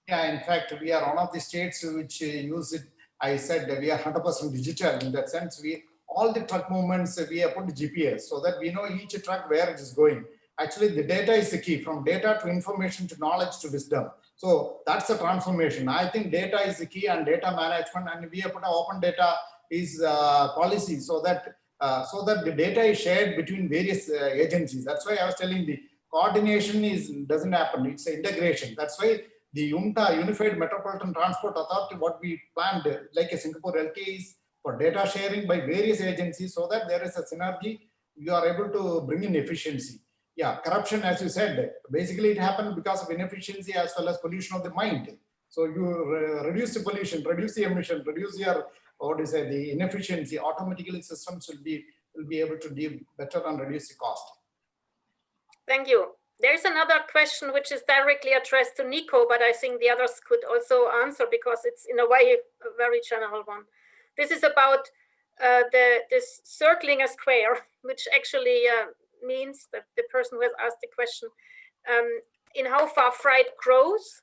Yeah, in fact, we are one of the states which use it. I said that we are 100% digital. In that sense, all the truck movements, we have put GPS so that we know each truck where it is going. Actually, the data is the key, from data to information to knowledge to wisdom. So that's the transformation. I think data is the key, and data management, and we have put an open data is policy so that the data is shared between various agencies. That's why I was telling the coordination doesn't happen. It's integration. That's why the UMTA, Unified Metropolitan Transport Authority, what we planned, like a Singapore LK, is for data sharing by various agencies so that there is a synergy. You are able to bring in efficiency. Yeah, corruption, as you said, basically it happened because of inefficiency as well as pollution of the mind. So you reduce the pollution, reduce the emission, reduce your, the inefficiency, automatically systems will be able to deal better and reduce the cost. Thank you. There's another question which is directly addressed to Nico, but I think the others could also answer because it's in a way a very general one. This is about this circling a square, which actually means that the person who has asked the question, in how far freight grows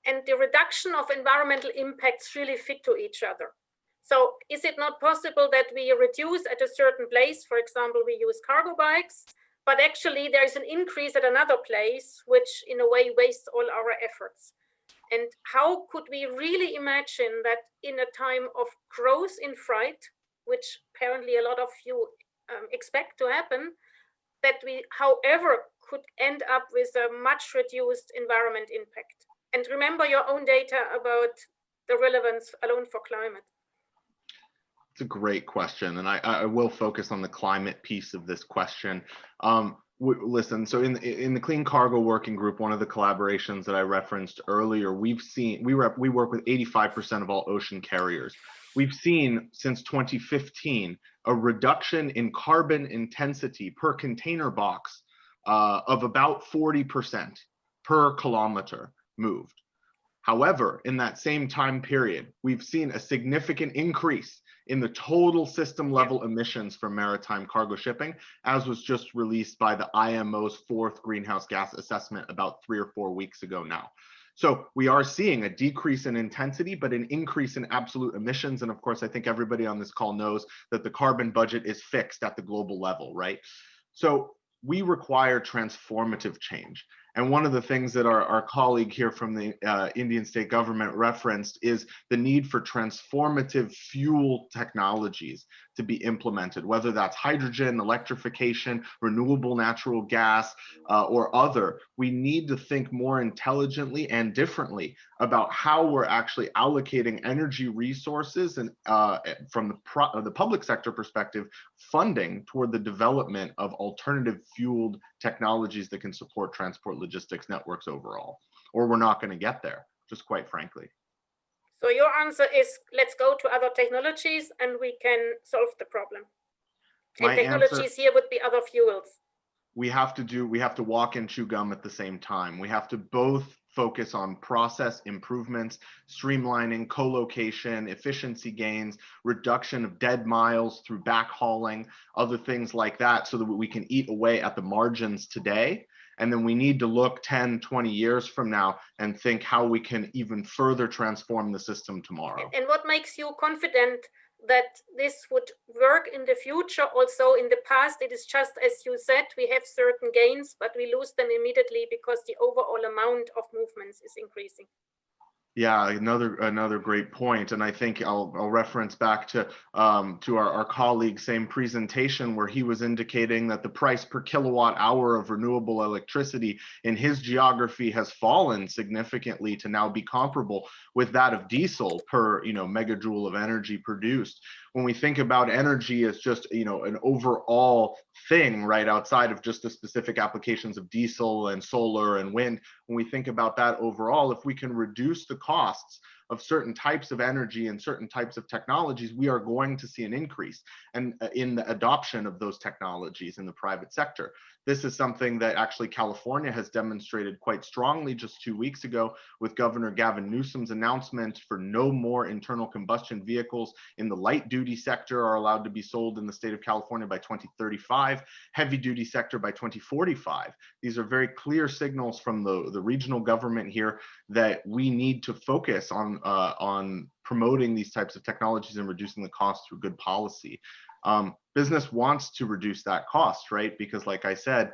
and the reduction of environmental impacts really fit to each other. So is it not possible that we reduce at a certain place? For example, we use cargo bikes, but actually there is an increase at another place, which in a way wastes all our efforts. And how could we really imagine that in a time of growth in freight, which apparently a lot of you expect to happen, that we, however, could end up with a much reduced environment impact? And remember your own data about the relevance alone for climate. It's a great question, and I will focus on the climate piece of this question. Listen, so in the Clean Cargo Working Group, one of the collaborations that I referenced earlier, we work with 85% of all ocean carriers. We've seen since 2015 a reduction in carbon intensity per container box of about 40% per kilometer moved. However, in that same time period, we've seen a significant increase in the total system level emissions from maritime cargo shipping, as was just released by the IMO's 4th greenhouse gas assessment about 3 or 4 weeks ago now. So we are seeing a decrease in intensity, but an increase in absolute emissions. And of course, I think everybody on this call knows that the carbon budget is fixed at the global level, right? So we require transformative change. And one of the things that our colleague here from the Indian state government referenced is the need for transformative fuel technologies to be implemented, whether that's hydrogen, electrification, renewable natural gas, or other. We need to think more intelligently and differently about how we're actually allocating energy resources and from the public sector perspective, funding toward the development of alternative fueled technologies that can support transport logistics networks overall, or we're not going to get there, just quite frankly. So your answer is, let's go to other technologies and we can solve the problem. And technologies here would be other fuels. We have to walk and chew gum at the same time. We have to both focus on process improvements, streamlining, co-location, efficiency gains, reduction of dead miles through backhauling, other things like that, so that we can eat away at the margins today. And then we need to look 10, 20 years from now and think how we can even further transform the system tomorrow. And what makes you confident that this would work in the future? Also in the past, it is just as you said, we have certain gains, but we lose them immediately because the overall amount of movements is increasing. Yeah, another great point, and I think I'll reference back to our colleague's same presentation where he was indicating that the price per kilowatt hour of renewable electricity in his geography has fallen significantly to now be comparable with that of diesel per megajoule of energy produced. When we think about energy as just an overall thing right outside of just the specific applications of diesel and solar and wind, when we think about that overall, if we can reduce the costs of certain types of energy and certain types of technologies, we are going to see an increase in the adoption of those technologies in the private sector. This is something that actually California has demonstrated quite strongly just 2 weeks ago with Governor Gavin Newsom's announcement for no more internal combustion vehicles in the light duty sector are allowed to be sold in the state of California by 2035, heavy duty sector by 2045. These are very clear signals from the regional government here that we need to focus on promoting these types of technologies and reducing the cost through good policy. Business wants to reduce that cost, right? Because like I said,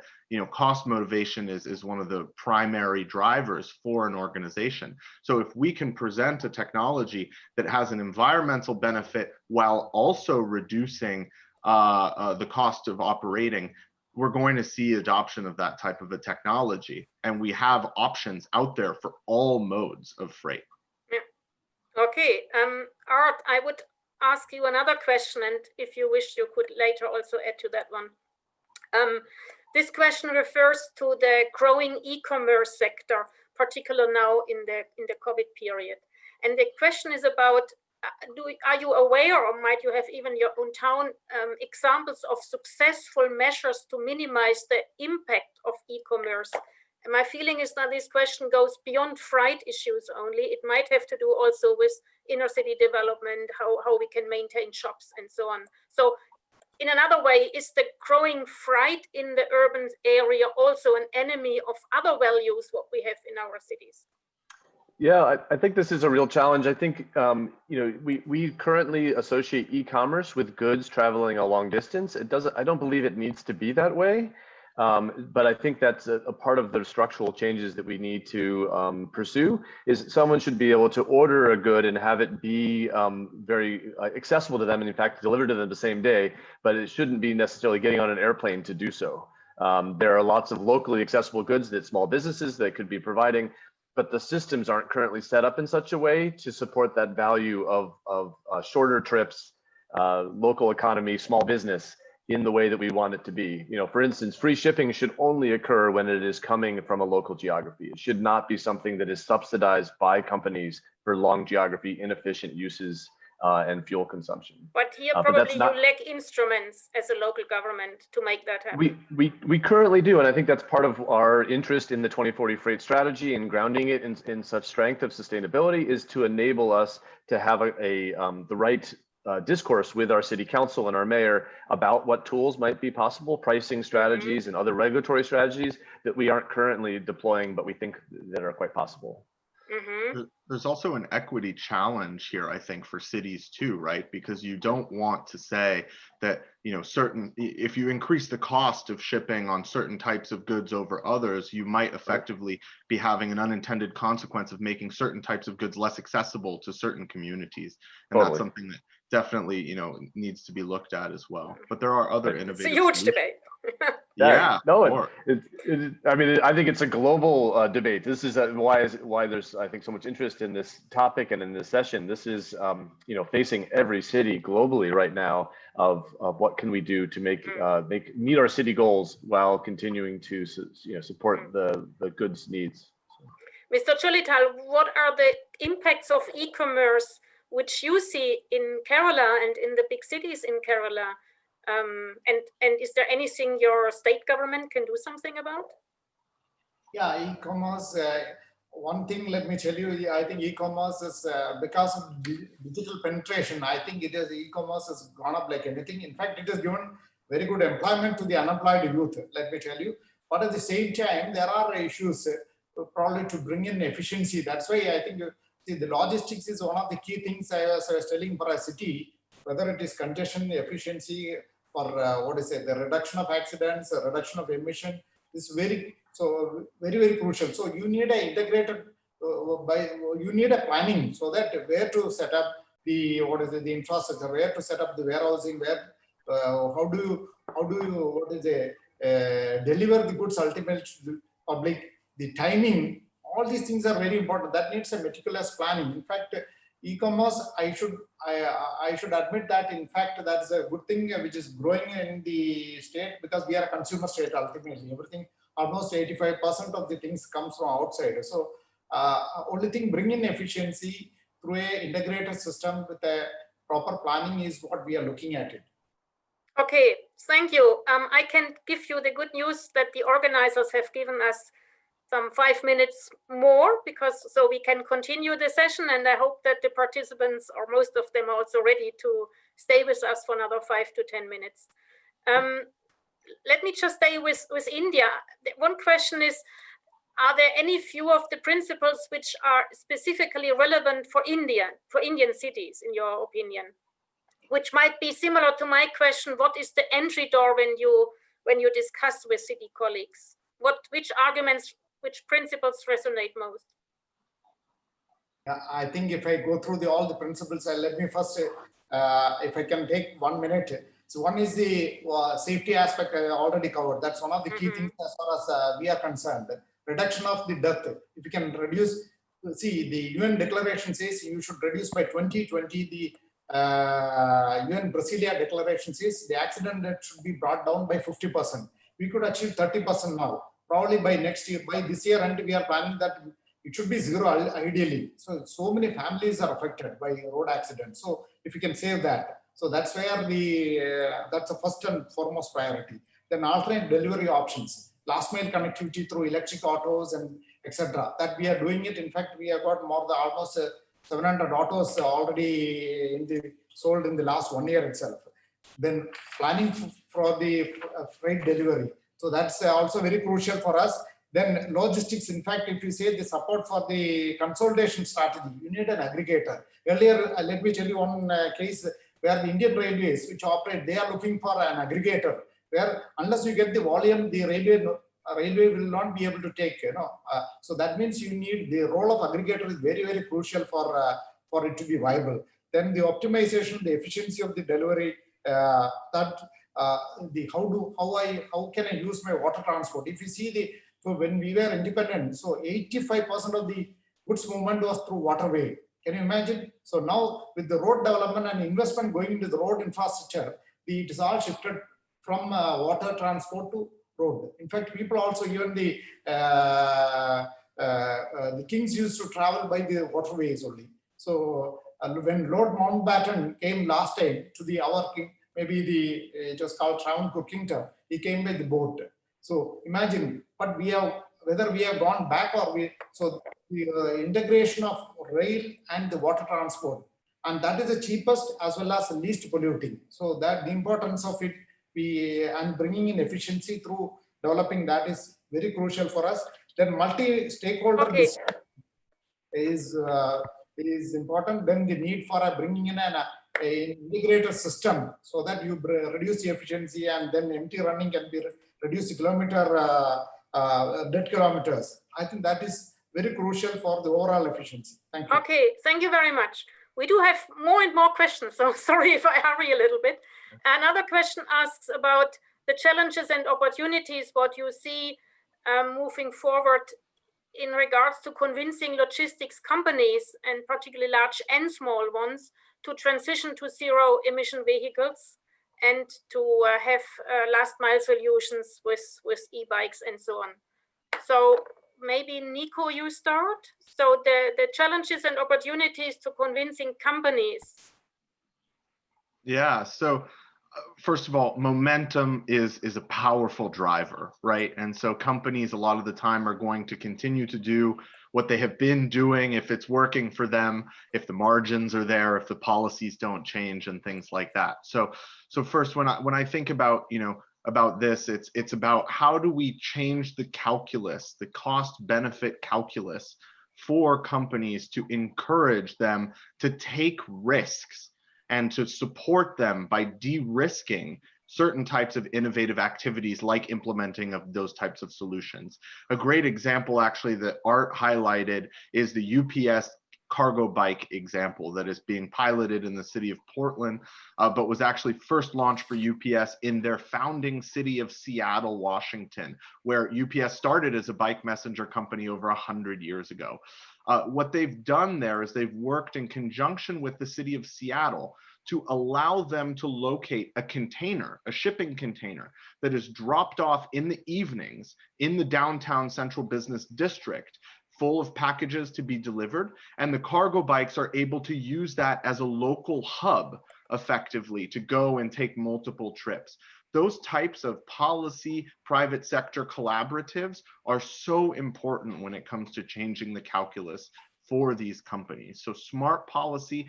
cost motivation is one of the primary drivers for an organization. So if we can present a technology that has an environmental benefit while also reducing the cost of operating, we're going to see adoption of that type of a technology. And we have options out there for all modes of freight. Yeah. Okay, Art, I would ask you another question, and if you wish, you could later also add to that one. This question refers to the growing e-commerce sector, particularly now in the COVID period. And the question is about, are you aware, or might you have even your own town, examples of successful measures to minimize the impact of e-commerce? And my feeling is that this question goes beyond freight issues only. It might have to do also with inner city development, how we can maintain shops and so on. So in another way, is the growing freight in the urban area also an enemy of other values what we have in our cities? Yeah, I think this is a real challenge. I think we currently associate e-commerce with goods traveling a long distance. I don't believe it needs to be that way. But I think that's a part of the structural changes that we need to pursue. Is someone should be able to order a good and have it be very accessible to them, and in fact delivered to them the same day, but it shouldn't be necessarily getting on an airplane to do so. There are lots of locally accessible goods that small businesses that could be providing, but the systems aren't currently set up in such a way to support that value of shorter trips, local economy, small business. in the way that we want it to be. For instance, free shipping should only occur when it is coming from a local geography. It should not be something that is subsidized by companies for long geography, inefficient uses, and fuel consumption. But here But probably that's not, you lack instruments as a local government to make that happen. we currently do, and I think that's part of our interest in the 2040 freight strategy and grounding it in such strength of sustainability is to enable us to have the right discourse with our city council and our mayor about what tools might be possible, pricing strategies and other regulatory strategies that we aren't currently deploying, but we think that are quite possible. There's also an equity challenge here, I think, for cities too, right? Because you don't want to say that, if you increase the cost of shipping on certain types of goods over others, you might effectively be having an unintended consequence of making certain types of goods less accessible to certain communities. And that's something that definitely, needs to be looked at as well. But there are other innovative It's a huge solutions. debate. Yeah, no, I think it's a global debate. This is why there's, I think, so much interest in this topic and in this session. This is, facing every city globally right now of what can we do to meet our city goals while continuing to, support the goods needs. Mr. Cholital, what are the impacts of e-commerce which you see in Kerala and in the big cities in Kerala? And is there anything your state government can do something about? Yeah, e-commerce, one thing, let me tell you, I think e-commerce is because of digital penetration, I think e-commerce has gone up like anything. In fact, it has given very good employment to the unemployed youth, let me tell you. But at the same time, there are issues probably to bring in efficiency. That's why I think the logistics is one of the key things I was telling for a city, whether it is congestion, efficiency, or the reduction of accidents, reduction of emission is very, very crucial. So you need a integrated, you need a planning so that where to set up the infrastructure, where to set up the warehousing, where how do you deliver the goods ultimately to the public, the timing. All these things are very important. That needs a meticulous planning. In fact, e-commerce, I should admit that, in fact, that's a good thing which is growing in the state because we are a consumer state ultimately. Everything, almost 85% of the things comes from outside. So only thing, bring in efficiency through a integrated system with a proper planning is what we are looking at it. Okay, thank you. I can give you the good news that the organizers have given us some 5 minutes more so we can continue the session, and I hope that the participants, or most of them, are also ready to stay with us for another 5 to 10 minutes. Let me just stay with India. One question is, are there any few of the principles which are specifically relevant for India, for Indian cities, in your opinion, which might be similar to my question? What is the entry door when you discuss with city colleagues? Which arguments, which principles resonate most? Yeah, I think if I go through all the principles, let me first, if I can take 1 minute. So one is the safety aspect I already covered. That's one of the key things as far as we are concerned. Reduction of the death. If you can reduce, see, the UN declaration says you should reduce by 2020. The UN Brasilia declaration says the accident rate should be brought down by 50%. We could achieve 30% now. Probably by next year, by this year, and we are planning that it should be zero ideally. So many families are affected by road accidents. So if you can save that, so that's where that's the first and foremost priority. Then alternate delivery options, last mile connectivity through electric autos and etc. That we are doing it. In fact, we have got almost 700 autos already sold in the last 1 year itself. Then planning for the freight delivery. So that's also very crucial for us. Then logistics, in fact, if you say the support for the consolidation strategy, you need an aggregator. Earlier, let me tell you one case where the Indian Railways, which operate, they are looking for an aggregator, where unless you get the volume, the railway will not be able to take, so that means you need the role of aggregator is very, very crucial for it to be viable. Then the optimization, the efficiency of the delivery, how can I use my water transport? If you see so when we were independent, so 85% of the goods movement was through waterway. Can you imagine? So now with the road development and investment going into the road infrastructure, it is all shifted from water transport to road. In fact, people also, even the kings used to travel by the waterways only. So when Lord Mountbatten came last time to our king, maybe it was called Travancore Kingdom, he came by the boat. So imagine, but whether we have gone back or so the integration of rail and the water transport, and that is the cheapest as well as the least polluting. So that the importance of it, and bringing in efficiency through developing that is very crucial for us. Then multi-stakeholder is important. Then the need for bringing in an integrated system so that you reduce the efficiency, and then empty running can be reduce the dead kilometers. I think that is very crucial for the overall efficiency. Thank you. Okay, thank you very much. We do have more and more questions, so sorry if I hurry a little bit. Another question asks about the challenges and opportunities, what you see moving forward in regards to convincing logistics companies, and particularly large and small ones, to transition to zero emission vehicles and to have last mile solutions with e-bikes and so on. So maybe Nico, you start. So the challenges and opportunities to convincing companies. Yeah, so first of all, momentum is a powerful driver, right? And so companies a lot of the time are going to continue to do what they have been doing if it's working for them, if the margins are there, if the policies don't change and things like that. So first, when I think about, about this, it's about how do we change the calculus, the cost benefit calculus for companies to encourage them to take risks and to support them by de-risking certain types of innovative activities like implementing of those types of solutions. A great example actually that Art highlighted is the UPS cargo bike example that is being piloted in the city of Portland, but was actually first launched for UPS in their founding city of Seattle, Washington, where UPS started as a bike messenger company over 100 years ago. What they've done there is they've worked in conjunction with the city of Seattle to allow them to locate a container, a shipping container that is dropped off in the evenings in the downtown central business district, full of packages to be delivered. And the cargo bikes are able to use that as a local hub effectively to go and take multiple trips. Those types of policy, private sector collaboratives are so important when it comes to changing the calculus for these companies. So smart policy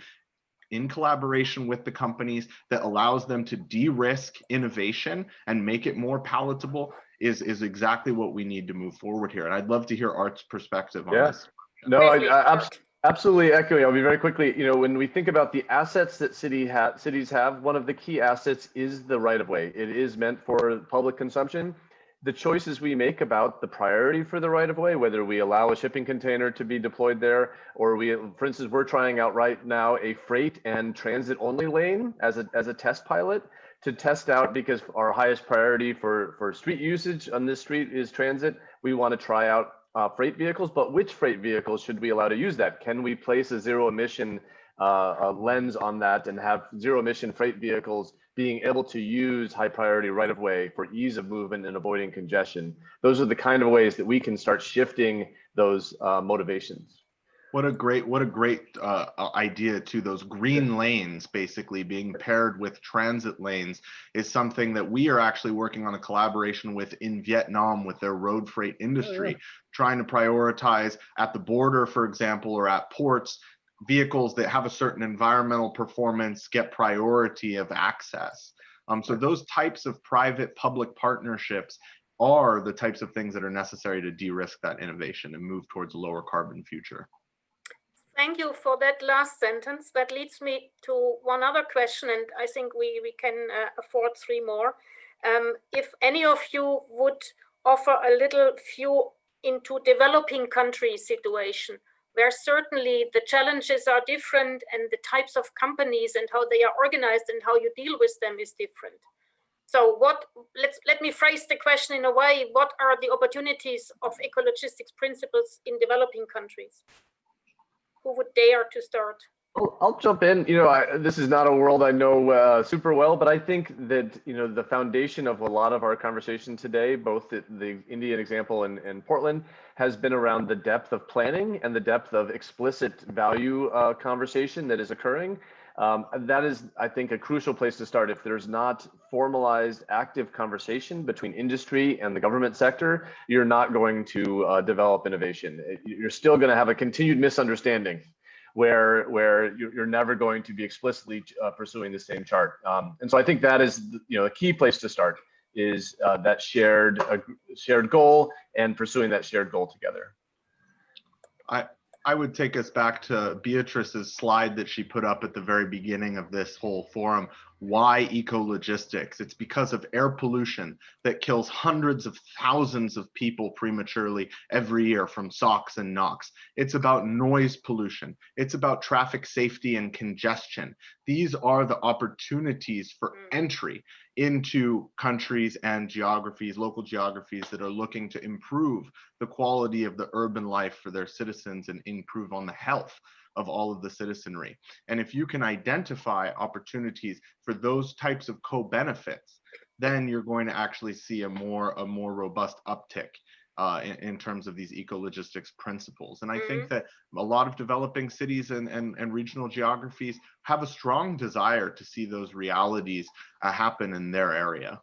in collaboration with the companies that allows them to de-risk innovation and make it more palatable is exactly what we need to move forward here. And I'd love to hear Art's perspective on this. No, I absolutely echoing. I'll be very quickly. When we think about the assets that cities have, one of the key assets is the right-of-way. It is meant for public consumption. The choices we make about the priority for the right-of-way, whether we allow a shipping container to be deployed there, or for instance, we're trying out right now a freight and transit only lane as a test pilot to test out, because our highest priority for street usage on this street is transit. We want to try out freight vehicles, but which freight vehicles should we allow to use that? Can we place a zero emission lens on that and have zero emission freight vehicles being able to use high priority right of way for ease of movement and avoiding congestion? Those are the kind of ways that we can start shifting those motivations. What a great idea too. Those green lanes basically being paired with transit lanes is something that we are actually working on a collaboration with in Vietnam with their road freight industry, trying to prioritize at the border, for example, or at ports, vehicles that have a certain environmental performance get priority of access. So those types of private public partnerships are the types of things that are necessary to de-risk that innovation and move towards a lower carbon future. Thank you for that last sentence. That leads me to one other question, and I think we can afford 3 more. If any of you would offer a little view into developing country situation, where certainly the challenges are different and the types of companies and how they are organized and how you deal with them is different. So let me phrase the question in a way: what are the opportunities of EcoLogistics principles in developing countries? Who would dare to start? I'll jump in. This is not a world I know super well, but I think that, the foundation of a lot of our conversation today, both the Indian example and Portland, has been around the depth of planning and the depth of explicit value conversation that is occurring. That is, I think, a crucial place to start. If there's not formalized, active conversation between industry and the government sector, you're not going to develop innovation. You're still going to have a continued misunderstanding where you're never going to be explicitly pursuing the same chart. And so I think that is a key place to start, is that shared goal and pursuing that shared goal together. I would take us back to Beatrice's slide that she put up at the very beginning of this whole forum. Why EcoLogistics? It's because of air pollution that kills hundreds of thousands of people prematurely every year from SOx and NOx. It's about noise pollution. It's about traffic safety and congestion. These are the opportunities for entry into countries and geographies, local geographies that are looking to improve the quality of the urban life for their citizens and improve on the health of all of the citizenry. And if you can identify opportunities for those types of co-benefits, then you're going to actually see a more robust uptick in terms of these EcoLogistics principles. And I think that a lot of developing cities and regional geographies have a strong desire to see those realities happen in their area.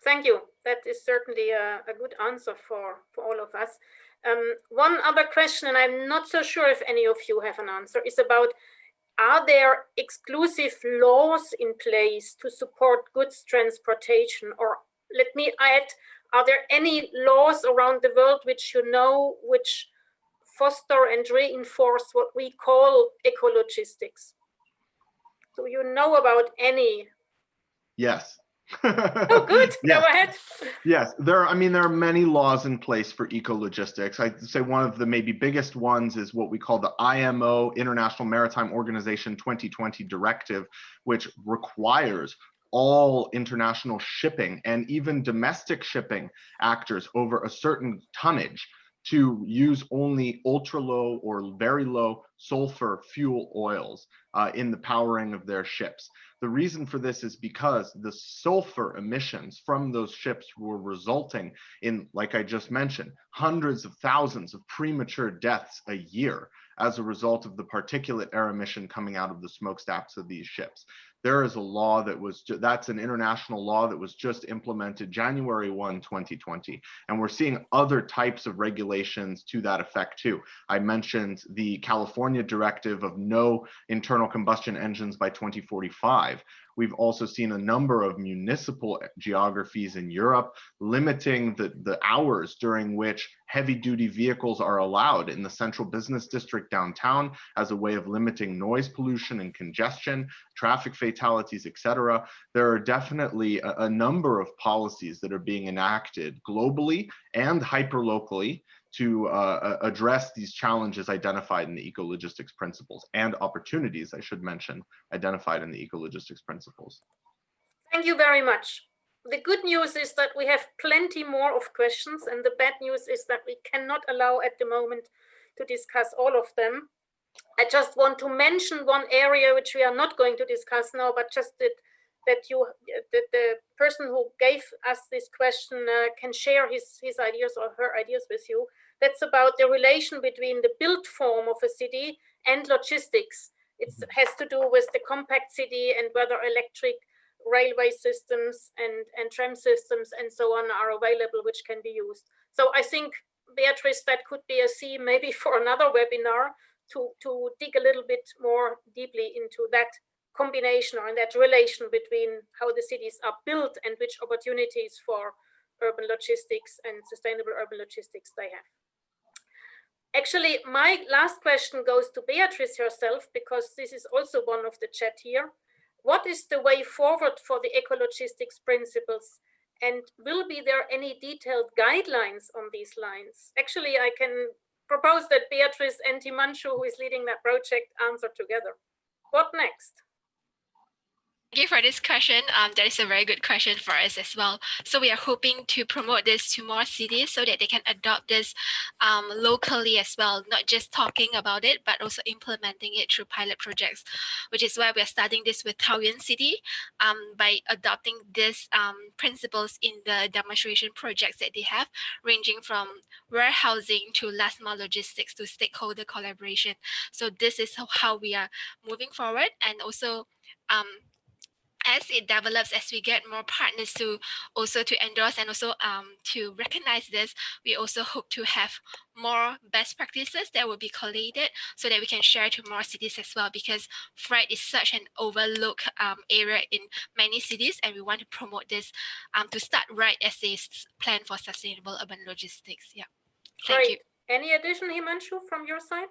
Thank you. That is certainly a good answer for all of us. One other question, and I'm not so sure if any of you have an answer, is about, are there exclusive laws in place to support goods transportation? Or let me add, are there any laws around the world which which foster and reinforce what we call ecologistics? Do you know about any? Yes. Oh, good. Yes. Go ahead. Yes, there are many laws in place for ecologistics. I'd say one of the maybe biggest ones is what we call the IMO, International Maritime Organization 2020 Directive, which requires all international shipping and even domestic shipping actors over a certain tonnage to use only ultra low or very low sulfur fuel oils in the powering of their ships. The reason for this is because the sulfur emissions from those ships were resulting in, like I just mentioned, hundreds of thousands of premature deaths a year as a result of the particulate air emission coming out of the smokestacks of these ships. There is a law that's an international law that was just implemented January 1, 2020. And we're seeing other types of regulations to that effect too. I mentioned the California directive of no internal combustion engines by 2045. We've also seen a number of municipal geographies in Europe limiting the hours during which heavy-duty vehicles are allowed in the central business district downtown as a way of limiting noise pollution and congestion, traffic fatalities, etc. There are definitely a number of policies that are being enacted globally and hyperlocally to address these challenges identified in the EcoLogistics principles, and opportunities, I should mention, identified in the EcoLogistics principles. Thank you very much. The good news is that we have plenty more of questions, and the bad news is that we cannot allow at the moment to discuss all of them. I just want to mention one area which we are not going to discuss now, but just that the person who gave us this question can share his ideas or her ideas with you. That's about the relation between the built form of a city and logistics. It has to do with the compact city and whether electric railway systems and tram systems and so on are available, which can be used. So I think, Beatrice, that could be a theme maybe for another webinar to dig a little bit more deeply into that combination or in that relation between how the cities are built and which opportunities for urban logistics and sustainable urban logistics they have. Actually, my last question goes to Beatrice herself, because this is also one of the chat here. What is the way forward for the ecologistics principles? And will be there any detailed guidelines on these lines? Actually, I can propose that Beatrice and Himanshu, who is leading that project, answer together. What next? Thank you for this question. That is a very good question for us as well. So we are hoping to promote this to more cities so that they can adopt this locally as well, not just talking about it, but also implementing it through pilot projects, which is why we are starting this with Taoyuan City by adopting these principles in the demonstration projects that they have, ranging from warehousing to last mile logistics to stakeholder collaboration. So this is how we are moving forward, and also as it develops, as we get more partners to also to endorse and also to recognize this, we also hope to have more best practices that will be collated so that we can share to more cities as well, because freight is such an overlooked area in many cities, and we want to promote this to start right as they plan for sustainable urban logistics. Yeah. Thank you. Any addition, Himanshu, from your side?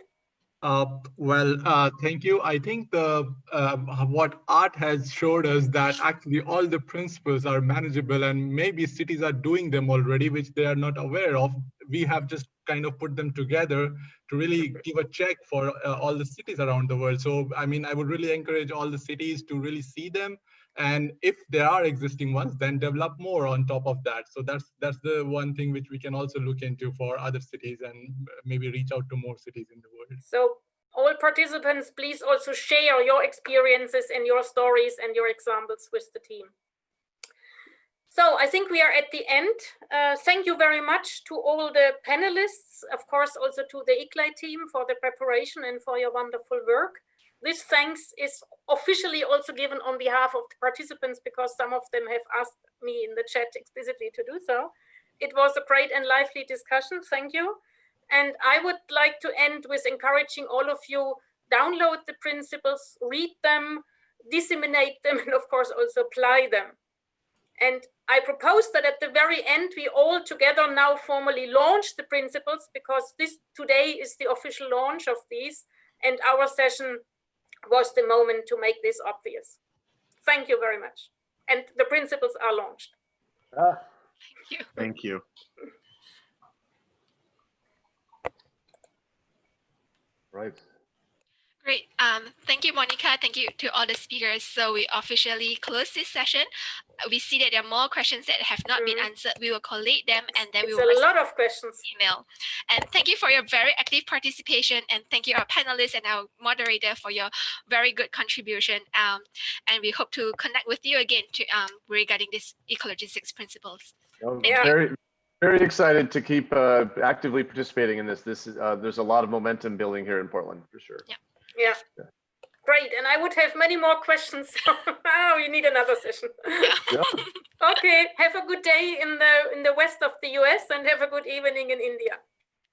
Thank you. I think what art has showed us that actually all the principles are manageable, and maybe cities are doing them already, which they are not aware of. We have just kind of put them together to really give a check for all the cities around the world. So, I mean, I would really encourage all the cities to really see them. And if there are existing ones, then develop more on top of that. So that's the one thing which we can also look into for other cities, and maybe reach out to more cities in the world. So all participants, please also share your experiences and your stories and your examples with the team. So I think we are at the end. Thank you very much to all the panelists, of course, also to the ICLAI team for the preparation and for your wonderful work. This thanks is officially also given on behalf of the participants, because some of them have asked me in the chat explicitly to do so. It was a great and lively discussion. Thank you. And I would like to end with encouraging all of you, download the principles, read them, disseminate them, and of course also apply them. And I propose that at the very end, we all together now formally launch the principles, because this today is the official launch of these, and our session was the moment to make this obvious. Thank you very much. And the principles are launched. Thank you. Thank you. Right. Great. Thank you, Monica. Thank you to all the speakers. So we officially close this session. We see that there are more questions that have not been answered. We will collate them, and then we will a lot of questions. Email. And thank you for your very active participation, and thank you our panelists and our moderator for your very good contribution. And we hope to connect with you again to regarding this EcoLogistics principles. Very excited to keep actively participating in this. There's a lot of momentum building here in Portland for sure. Yeah. Great, and I would have many more questions. We need another session. Yeah. Okay, have a good day in the west of the US, and have a good evening in India.